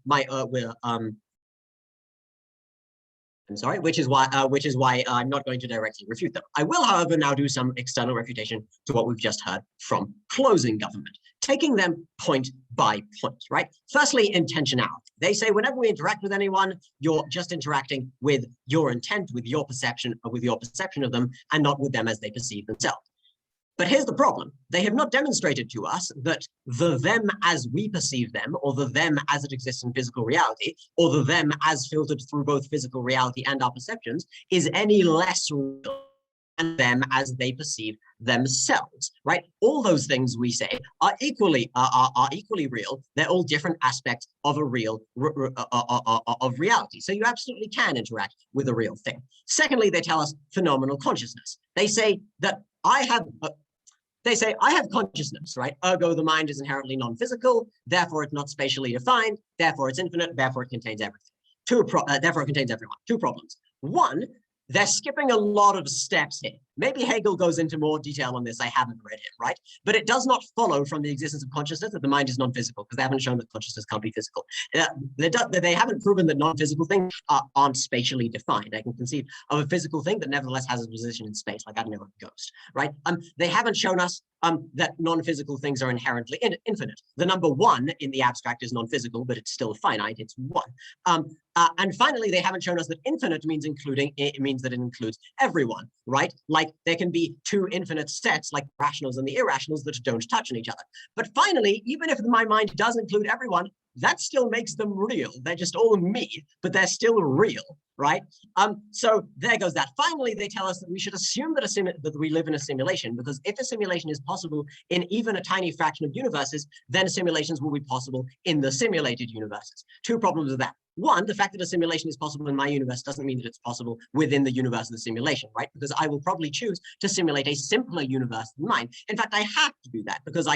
S2: which is why I'm not going to directly refute them. I will, however, now do some external refutation to what we've just heard from closing government, taking them point by point, right? Firstly, intentionality. They say whenever we interact with anyone, you're just interacting with your intent, with your perception of them, and not with them as they perceive themselves. But here's the problem. They have not demonstrated to us that the them as we perceive them, or the them as it exists in physical reality, or the them as filtered through both physical reality and our perceptions, is any less real than them as they perceive themselves, right? All those things we say are equally real. They're all different aspects of a real of reality. So you absolutely can interact with a real thing. Secondly, they tell us phenomenal consciousness. They say that I have consciousness, right? Ergo, the mind is inherently non-physical, therefore it's not spatially defined, therefore it's infinite, therefore it contains everything. Therefore it contains everyone. Two problems. One, they're skipping a lot of steps here. Maybe Hegel goes into more detail on this. I haven't read him, right? But it does not follow from the existence of consciousness that the mind is non-physical, because they haven't shown that consciousness can't be physical. They haven't proven that non-physical things aren't spatially defined. I can conceive of a physical thing that nevertheless has a position in space, like, I don't know, a ghost, right? They haven't shown us that non-physical things are inherently infinite. The number one in the abstract is non-physical, but it's still finite. It's one. And finally, they haven't shown us that infinite means that it includes everyone, right? Like there can be two infinite sets, like rationals and the irrationals, that don't touch on each other. But finally, even if my mind does include everyone, that still makes them real. They're just all me, but they're still real, right? So there goes that. Finally, they tell us that we should assume that we live in a simulation, because if a simulation is possible in even a tiny fraction of universes, then simulations will be possible in the simulated universes. Two problems with that. One, the fact that a simulation is possible in my universe doesn't mean that it's possible within the universe of the simulation, right? Because I will probably choose to simulate a simpler universe than mine. In fact, I have to do that because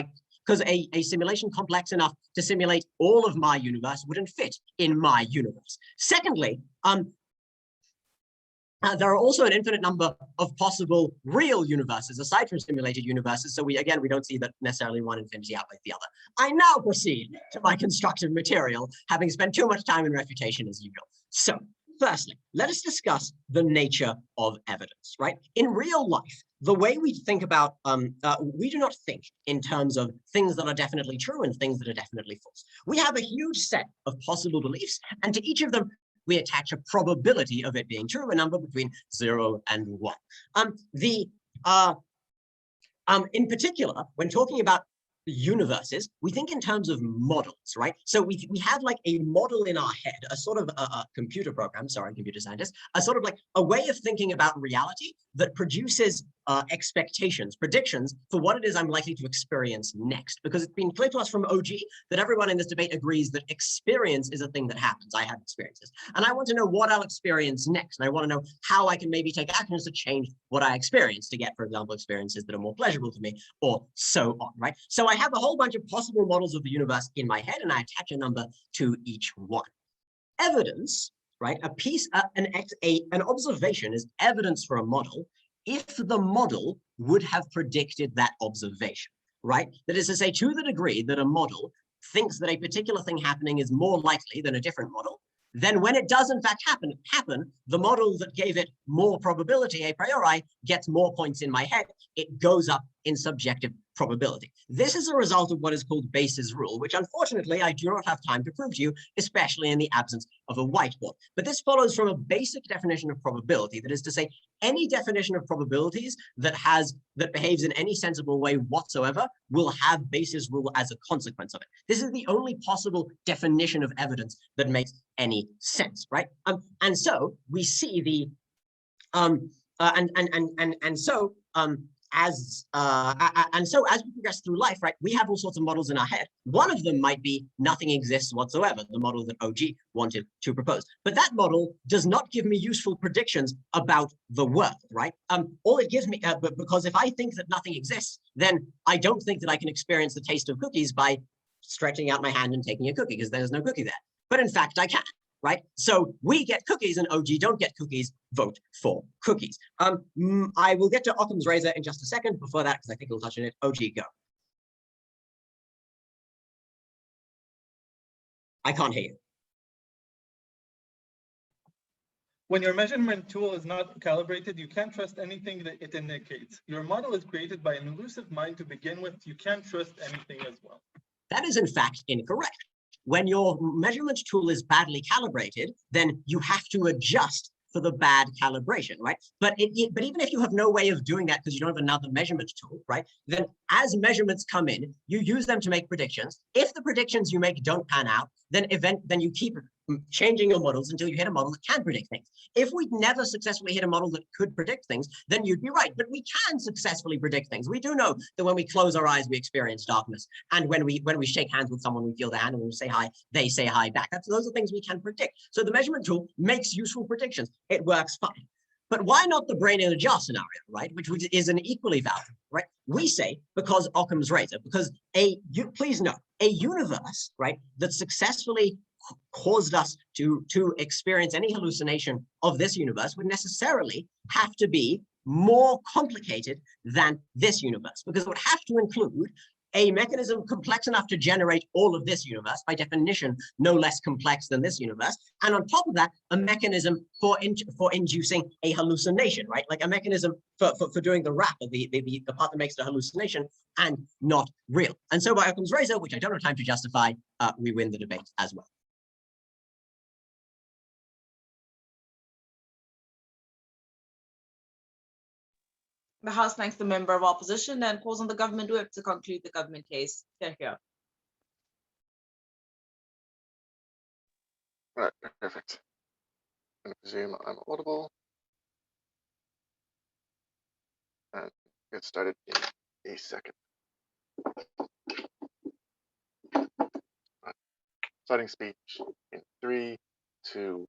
S2: a simulation complex enough to simulate all of my universe wouldn't fit in my universe. Secondly, there are also an infinite number of possible real universes aside from simulated universes. So we don't see that necessarily one infinity outweighs the other. I now proceed to my constructive material, having spent too much time in refutation as usual. So firstly, let us discuss the nature of evidence, right? In real life, the way we think about, we do not think in terms of things that are definitely true and things that are definitely false. We have a huge set of possible beliefs, and to each of them, we attach a probability of it being true, a number between 0 and 1. In particular, when talking about universes, we think in terms of models, right? So we have like a model in our head, a sort of a computer program, sorry, computer scientist, a sort of like a way of thinking about reality that produces expectations, predictions for what it is I'm likely to experience next. Because it's been clear to us from OG that everyone in this debate agrees that experience is a thing that happens. I have experiences. And I want to know what I'll experience next. And I want to know how I can maybe take actions to change what I experience to get, for example, experiences that are more pleasurable to me, or so on, right? So I have a whole bunch of possible models of the universe in my head, and I attach a number to each one. Evidence, right? An observation is evidence for a model if the model would have predicted that observation, right? That is to say, to the degree that a model thinks that a particular thing happening is more likely than a different model, then when it does in fact happen, the model that gave it more probability a priori gets more points in my head. It goes up in subjective probability. This is a result of what is called Bayes' rule, which unfortunately I do not have time to prove to you, especially in the absence of a whiteboard. But this follows from a basic definition of probability, that is to say, any definition of probabilities that behaves in any sensible way whatsoever will have Bayes' rule as a consequence of it. This is the only possible definition of evidence that makes any sense, right? And so we see the as we progress through life, right, we have all sorts of models in our head. One of them might be nothing exists whatsoever, the model that OG wanted to propose. But that model does not give me useful predictions about the world, right? All it gives me, because if I think that nothing exists, then I don't think that I can experience the taste of cookies by stretching out my hand and taking a cookie, because there's no cookie there. But in fact, I can. Right? So we get cookies and OG don't get cookies, vote for cookies. I will get to Occam's razor in just a second. Before that, because I think we'll touch on it, OG, go. I can't hear you.
S7: When your measurement tool is not calibrated, you can't trust anything that it indicates. Your model is created by an elusive mind to begin with. You can't trust anything as well. That is in fact incorrect. When your measurement tool is badly calibrated, then you have to adjust for the bad calibration, right? But even if you have no way of doing that because you don't have another measurement tool, right? Then as measurements come in, you use them to make predictions. If the predictions you make don't pan out, then you keep changing your models until you hit a model that can predict things. If we'd never successfully hit a model that could predict things, then you'd be right. But we can successfully predict things. We do know that when we close our eyes, we experience darkness. And when we shake hands with someone, we feel their hand, and when we say hi, they say hi back. Those are things we can predict. So the measurement tool makes useful predictions. It works fine. But why not the brain in a jar scenario, right? Which is an equally valid, right? We say, because Occam's razor, because please note, a universe, right, that successfully caused us to experience any hallucination of this universe would necessarily have to be more complicated than this universe, because it would have to include a mechanism complex enough to generate all of this universe, by definition, no less complex than this universe. And on top of that, a mechanism for inducing a hallucination, right? Like a mechanism for doing the wrap, the part that makes the hallucination and not real. And so by Occam's razor, which I don't have time to justify, we win the debate as well.
S4: The House thanks the member of opposition and calls on the government whip to conclude the government case. Here.
S8: Right, perfect. I'm going to presume I'm audible. And get started in a second. Right. Starting speech in 3, 2,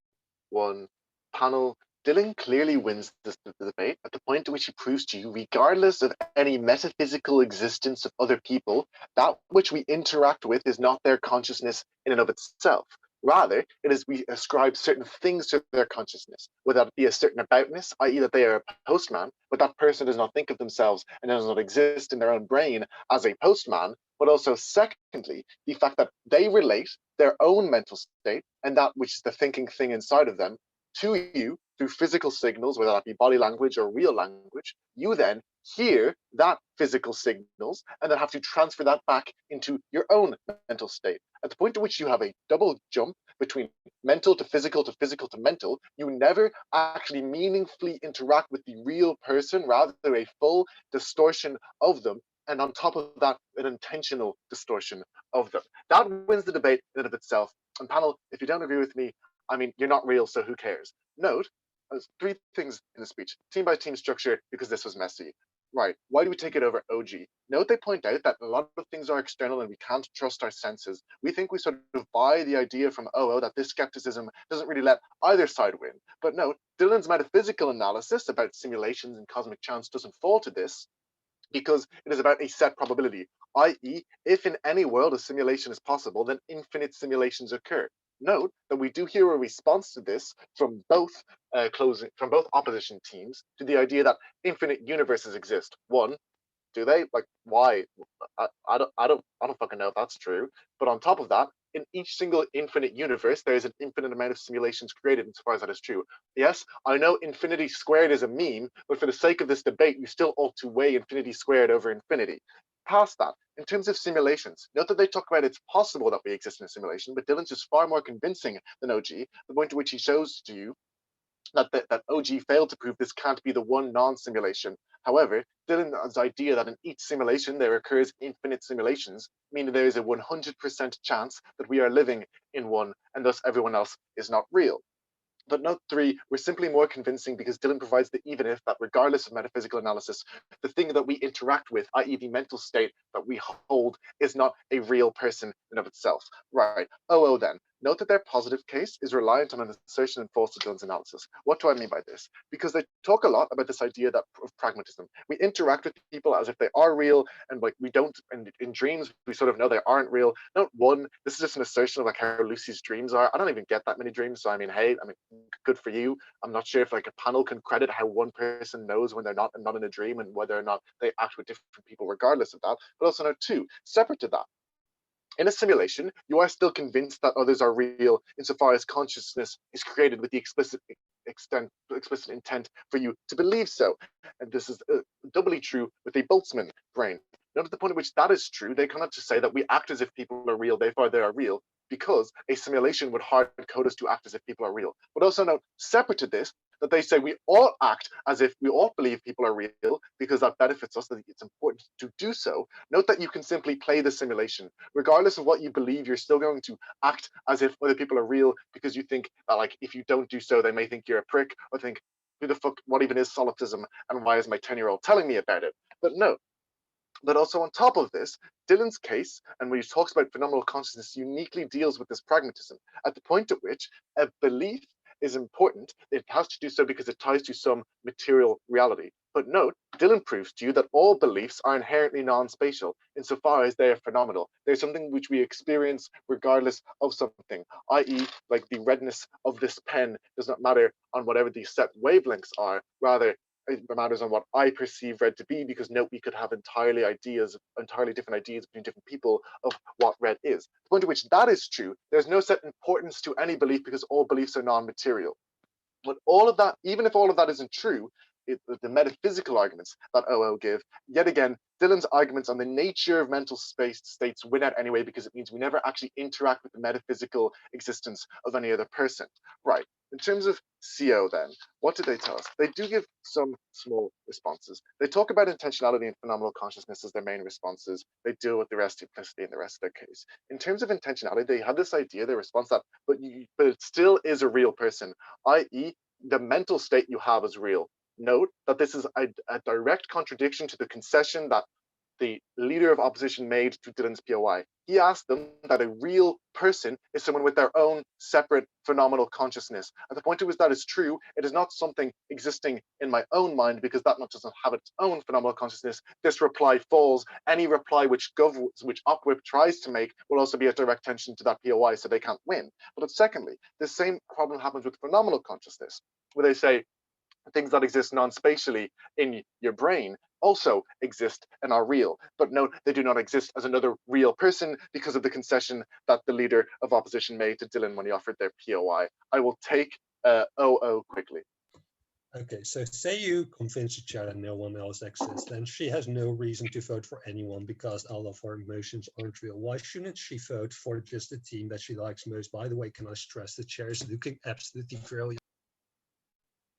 S8: 1. Panel. Dylan clearly wins the debate at the point at which he proves to you, regardless of any metaphysical existence of other people, that which we interact with is not their consciousness in and of itself. Rather, it is we ascribe certain things to their consciousness, whether that be a certain aboutness, i.e. that they are a postman, but that person does not think of themselves and does not exist in their own brain as a postman, but also secondly, the fact that they relate their own mental state and that which is the thinking thing inside of them to you through physical signals, whether that be body language or real language. You then hear that physical signals and then have to transfer that back into your own mental state. At the point at which you have a double jump between mental to physical to physical to mental, you never actually meaningfully interact with the real person, rather a full distortion of them and on top of that, an intentional distortion of them. That wins the debate in and of itself. And panel, if you don't agree with me, I mean, you're not real, so who cares? Note, there's 3 things in the speech. Team by team structure, because this was messy. Right, why do we take it over OG? Note they point out that a lot of things are external and we can't trust our senses. We think we sort of buy the idea from OO that this skepticism doesn't really let either side win. But note, Dylan's metaphysical analysis about simulations and cosmic chance doesn't fall to this, because it is about a set probability, i.e., if in any world a simulation is possible, then infinite simulations occur. Note that we do hear a response to this from both opposition teams to the idea that infinite universes exist. One, do they? Like, why? I don't fucking know if that's true. But on top of that, in each single infinite universe, there is an infinite amount of simulations created, insofar as that is true. Yes, I know infinity squared is a meme, but for the sake of this debate, you still ought to weigh infinity squared over infinity. Past that, in terms of simulations, note that they talk about it's possible that we exist in a simulation, but Dylan's is far more convincing than OG, the point to which he shows to you that OG failed to prove this can't be the one non-simulation. However, Dylan's idea that in each simulation there occurs infinite simulations, meaning there is a 100% chance that we are living in one, and thus everyone else is not real. But note 3, we're simply more convincing because Dylan provides the even if that regardless of metaphysical analysis, the thing that we interact with, i.e. the mental state that we hold, is not a real person in of itself. Right, OO then. Note that their positive case is reliant on an assertion and false to Dylan's analysis. What do I mean by this? Because they talk a lot about this idea that of pragmatism. We interact with people as if they are real, and like we don't, and in dreams we sort of know they aren't real. Note 1, this is just an assertion of like how Lucy's dreams are. I don't even get that many dreams, so I mean, hey, good for you. I'm not sure if like a panel can credit how one person knows when they're not in a dream and whether or not they act with different people regardless of that. But also note 2, separate to that, in a simulation, you are still convinced that others are real insofar as consciousness is created with the explicit intent for you to believe so. And this is doubly true with a Boltzmann brain. Note at the point at which that is true, they cannot just say that we act as if people are real, therefore they are real, because a simulation would hard code us to act as if people are real. But also note, separate to this, that they say we all act as if we all believe people are real because that benefits us, that it's important to do so. Note that you can simply play the simulation. Regardless of what you believe, you're still going to act as if other people are real because you think that like if you don't do so, they may think you're a prick or think, who the fuck, what even is solipsism and why is my 10-year-old telling me about it? But no. But also on top of this, Dylan's case, and when he talks about phenomenal consciousness, uniquely deals with this pragmatism at the point at which a belief is important. It has to do so because it ties to some material reality. But note, Dylan proves to you that all beliefs are inherently non-spatial insofar as they are phenomenal. They're something which we experience regardless of something, i.e. like the redness of this pen does not matter on whatever the set wavelengths are, rather it matters on what I perceive red to be, because note we could have entirely different ideas between different people of what red is. The point at which that is true, there's no set importance to any belief because all beliefs are non-material. But all of that, even if all of that isn't true, the metaphysical arguments that OO give, yet again, Dylan's arguments on the nature of mental states win out anyway because it means we never actually interact with the metaphysical existence of any other person. Right. In terms of CO then, what did they tell us? They do give some small responses. They talk about intentionality and phenomenal consciousness as their main responses. They deal with the rest implicitly in the rest of their case. In terms of intentionality, they have this idea, their response that, but it still is a real person, i.e. the mental state you have is real. Note that this is a direct contradiction to the concession that the leader of opposition made to Dylan's POI. He asked them that a real person is someone with their own separate phenomenal consciousness. At the point at which that is true, it is not something existing in my own mind because that doesn't have its own phenomenal consciousness. This reply falls. Any reply which OpWip tries to make will also be a direct tension to that POI, so they can't win. But secondly, the same problem happens with phenomenal consciousness, where they say things that exist non-spatially in your brain also exist and are real. But note, they do not exist as another real person because of the concession that the leader of opposition made to Dylan when he offered their POI. I will take OO quickly.
S3: Okay, so say you convince the chair that no one else exists, then she has no reason to vote for anyone because all of her emotions aren't real. Why shouldn't she vote for just the team that she likes most? By the way, can I stress the chair is looking absolutely brilliant?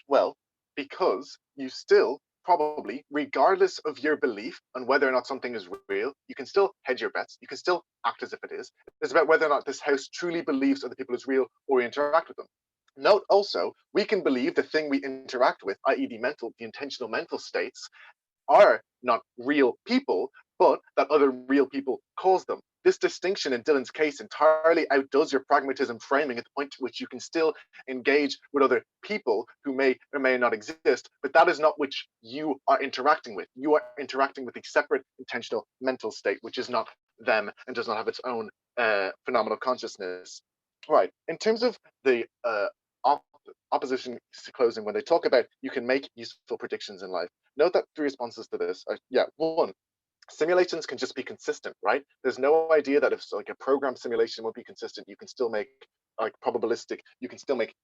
S8: Well, because you still probably, regardless of your belief on whether or not something is real, you can still hedge your bets. You can still act as if it is. It's about whether or not this house truly believes other people is real or we interact with them. Note also, we can believe the thing we interact with, i.e. the intentional mental states, are not real people, but that other real people cause them. This distinction in Dylan's case entirely outdoes your pragmatism framing at the point to which you can still engage with other people who may or may not exist, but that is not which you are interacting with. You are interacting with a separate intentional mental state, which is not them and does not have its own phenomenal consciousness. Right. In terms of the opposition closing, when they talk about you can make useful predictions in life, note that 3 responses to this are, one, simulations can just be consistent, right? There's no idea that if like a program simulation won't be consistent, you can still make like probabilistic, you can still make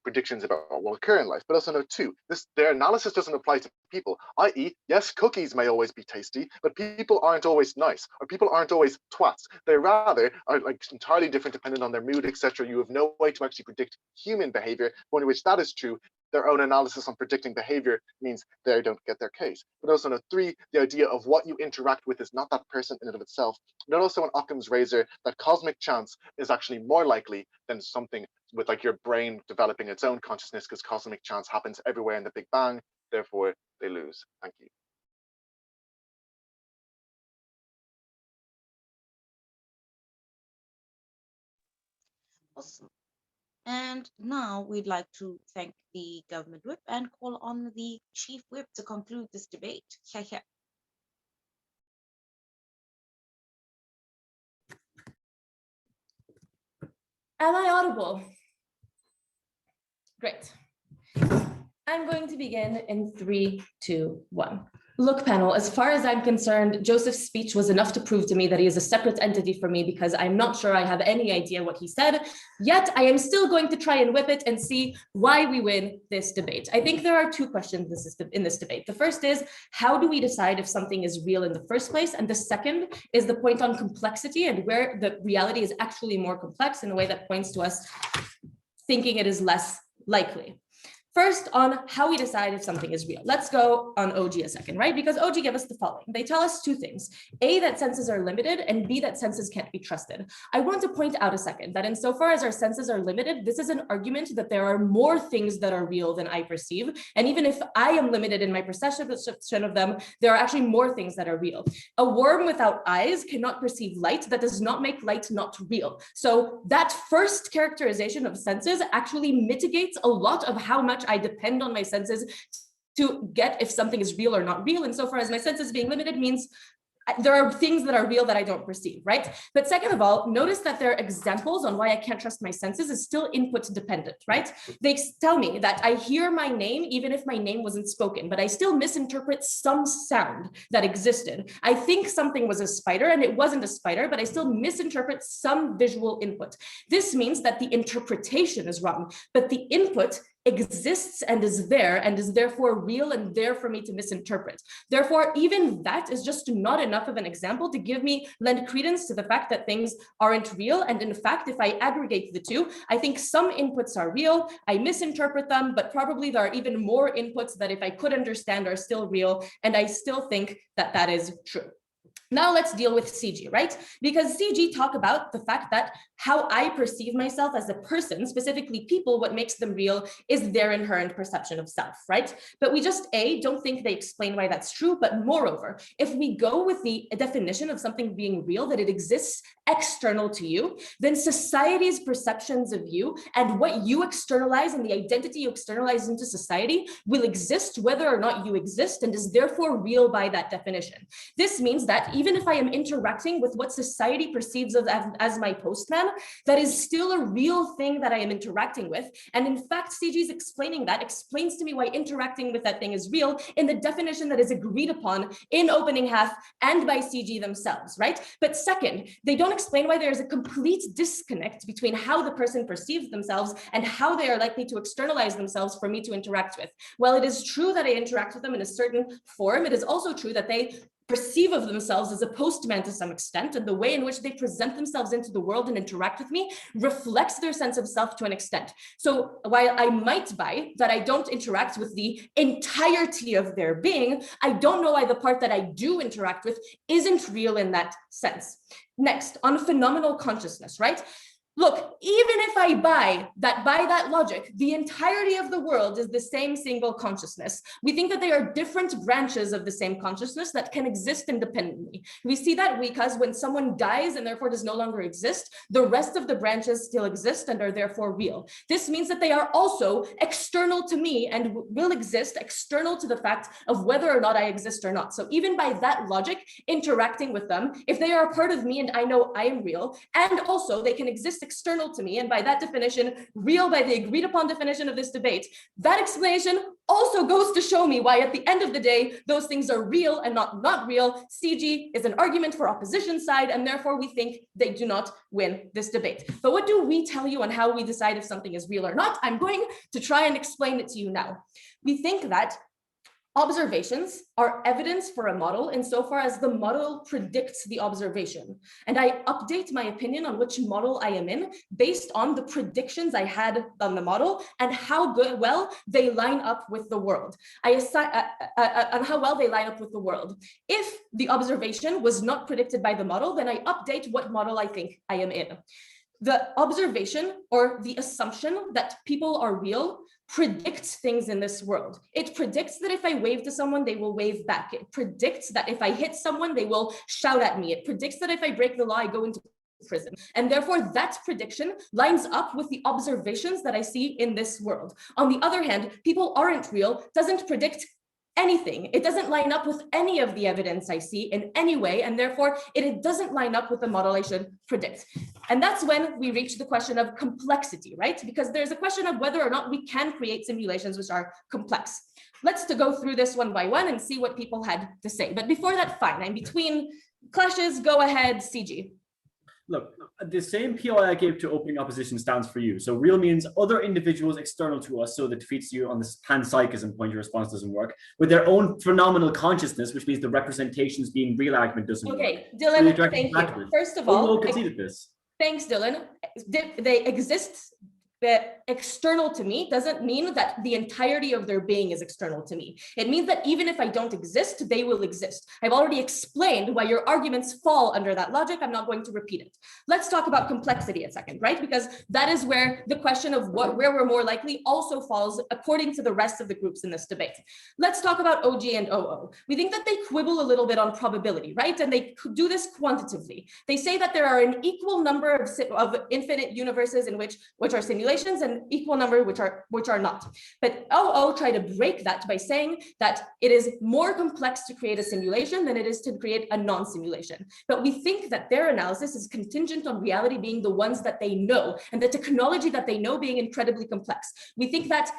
S8: predictions about what will occur in life. But also note 2, their analysis doesn't apply to people, i.e. yes, cookies may always be tasty, but people aren't always nice, or people aren't always twats. They rather are like entirely different depending on their mood, etc. You have no way to actually predict human behavior, when in which that is true. Their own analysis on predicting behavior means they don't get their case. But also note 3, the idea of what you interact with is not that person in and of itself. Note also in Occam's razor that cosmic chance is actually more likely than something with like your brain developing its own consciousness, because cosmic chance happens everywhere in the Big Bang, therefore they lose. Thank you.
S4: Awesome. And now we'd like to thank the government whip and call on the chief whip to conclude this debate.
S9: Am I audible? Great. I'm going to begin in 3, 2, 1. Look, panel, as far as I'm concerned, Joseph's speech was enough to prove to me that he is a separate entity from me, because I'm not sure I have any idea what he said, yet I am still going to try and whip it and see why we win this debate. I think there are 2 questions in this debate. The first is, how do we decide if something is real in the first place? And the second is the point on complexity and where the reality is actually more complex in a way that points to us thinking it is less likely. First, on how we decide if something is real. Let's go on OG a second, right? Because OG gave us the following. They tell us 2 things. A, that senses are limited, and B, that senses can't be trusted. I want to point out a second that insofar as our senses are limited, this is an argument that there are more things that are real than I perceive. And even if I am limited in my perception of them, there are actually more things that are real. A worm without eyes cannot perceive light. That does not make light not real. So that first characterization of senses actually mitigates a lot of how much I depend on my senses to get if something is real or not real. Insofar as my senses being limited means there are things that are real that I don't perceive, right? But second of all, notice that their examples on why I can't trust my senses is still input dependent, right? They tell me that I hear my name even if my name wasn't spoken, but I still misinterpret some sound that existed. I think something was a spider and it wasn't a spider, but I still misinterpret some visual input. This means that the interpretation is wrong, but the input exists and is there and is therefore real and there for me to misinterpret. Therefore, even that is just not enough of an example to lend credence to the fact that things aren't real. And in fact, if I aggregate the 2, I think some inputs are real, I misinterpret them, but probably there are even more inputs that if I could understand are still real. And I still think that that is true. Now let's deal with CG, right? Because CG talk about the fact that how I perceive myself as a person, specifically people, what makes them real is their inherent perception of self, right? But we just, don't think they explain why that's true, but moreover, if we go with the definition of something being real, that it exists external to you, then society's perceptions of you and what you externalize and the identity you externalize into society will exist whether or not you exist and is therefore real by that definition. This means that even if I am interacting with what society perceives of as my postman, that is still a real thing that I am interacting with. And in fact, CG's explaining that explains to me why interacting with that thing is real in the definition that is agreed upon in opening half and by CG themselves, right? But second, they don't explain why there's a complete disconnect between how the person perceives themselves and how they are likely to externalize themselves for me to interact with. While it is true that I interact with them in a certain form, it is also true that they perceive of themselves as a postman to some extent, and the way in which they present themselves into the world and interact with me reflects their sense of self to an extent. So while I might buy that I don't interact with the entirety of their being, I don't know why the part that I do interact with isn't real in that sense. Next, on phenomenal consciousness, right? Look, even if I buy that by that logic, the entirety of the world is the same single consciousness, we think that they are different branches of the same consciousness that can exist independently. We see that because when someone dies and therefore does no longer exist, the rest of the branches still exist and are therefore real. This means that they are also external to me and will exist external to the fact of whether or not I exist or not. So even by that logic, interacting with them, if they are a part of me and I know I am real, and also they can exist external to me, and by that definition, real by the agreed upon definition of this debate, that explanation also goes to show me why at the end of the day, those things are real and not real. CG is an argument for opposition side, and therefore we think they do not win this debate. But what do we tell you on how we decide if something is real or not? I'm going to try and explain it to you now. We think that observations are evidence for a model insofar as the model predicts the observation. And I update my opinion on which model I am in based on the predictions I had on the model and how well they line up with the world. I assign on how well they line up with the world. If the observation was not predicted by the model, then I update what model I think I am in. The observation or the assumption that people are real predicts things in this world. It predicts that if I wave to someone, they will wave back. It predicts that if I hit someone, they will shout at me. It predicts that if I break the law, I go into prison. And therefore that prediction lines up with the observations that I see in this world. On the other hand, people aren't real doesn't predict anything. It doesn't line up with any of the evidence I see in any way, and therefore it doesn't line up with the model I should predict. And that's when we reach the question of complexity, right? Because there's a question of whether or not we can create simulations which are complex. Let's go through this one by one and see what people had to say. But before that, fine, I'm between clashes, go ahead, CG.
S6: Look, the same POI I gave to opening opposition stands for you. So real means other individuals external to us, so that defeats you on this panpsychism point, your response doesn't work, with their own phenomenal consciousness, which means the representations being real argument doesn't work.
S9: Okay, Dylan, so thank you. First of all,
S6: conceded this.
S9: Thanks, Dylan. They exist. External to me doesn't mean that the entirety of their being is external to me. It means that even if I don't exist, they will exist. I've already explained why your arguments fall under that logic. I'm not going to repeat it. Let's talk about complexity a second, right? Because that is where the question of where we're more likely also falls according to the rest of the groups in this debate. Let's talk about OG and OO. We think that they quibble a little bit on probability, right? And they do this quantitatively. They say that there are an equal number of infinite universes in which are simulations, and equal number which are not. But OO try to break that by saying that it is more complex to create a simulation than it is to create a non-simulation. But we think that their analysis is contingent on reality being the ones that they know and the technology that they know being incredibly complex. We think that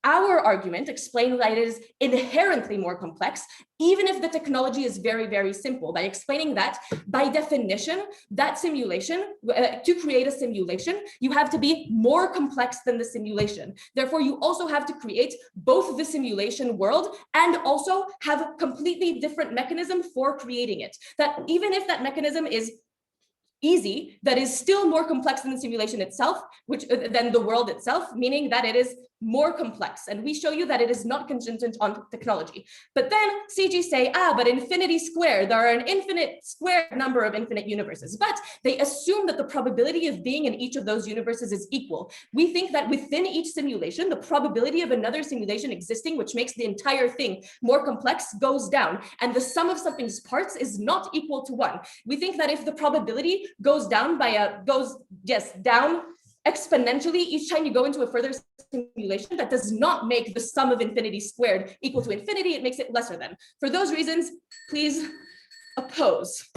S9: our argument explains that it is inherently more complex, even if the technology is very, very simple, by explaining that by definition, that simulation, to create a simulation, you have to be more complex than the simulation. Therefore, you also have to create both the simulation world and also have a completely different mechanism for creating it. That even if that mechanism is easy, that is still more complex than the simulation itself, than the world itself, meaning that it is more complex. And we show you that it is not contingent on technology. But then CG say, but infinity squared, there are an infinite square number of infinite universes. But they assume that the probability of being in each of those universes is equal. We think that within each simulation, the probability of another simulation existing, which makes the entire thing more complex, goes down. And the sum of something's parts is not equal to 1. We think that if the probability goes down down exponentially each time you go into a further simulation, that does not make the sum of infinity squared equal to infinity. It makes it lesser than. For those reasons, please oppose.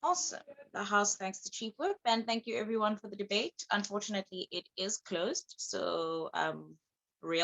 S4: Awesome. The House thanks the Chief Whip, and thank you everyone for the debate. Unfortunately, it is closed, so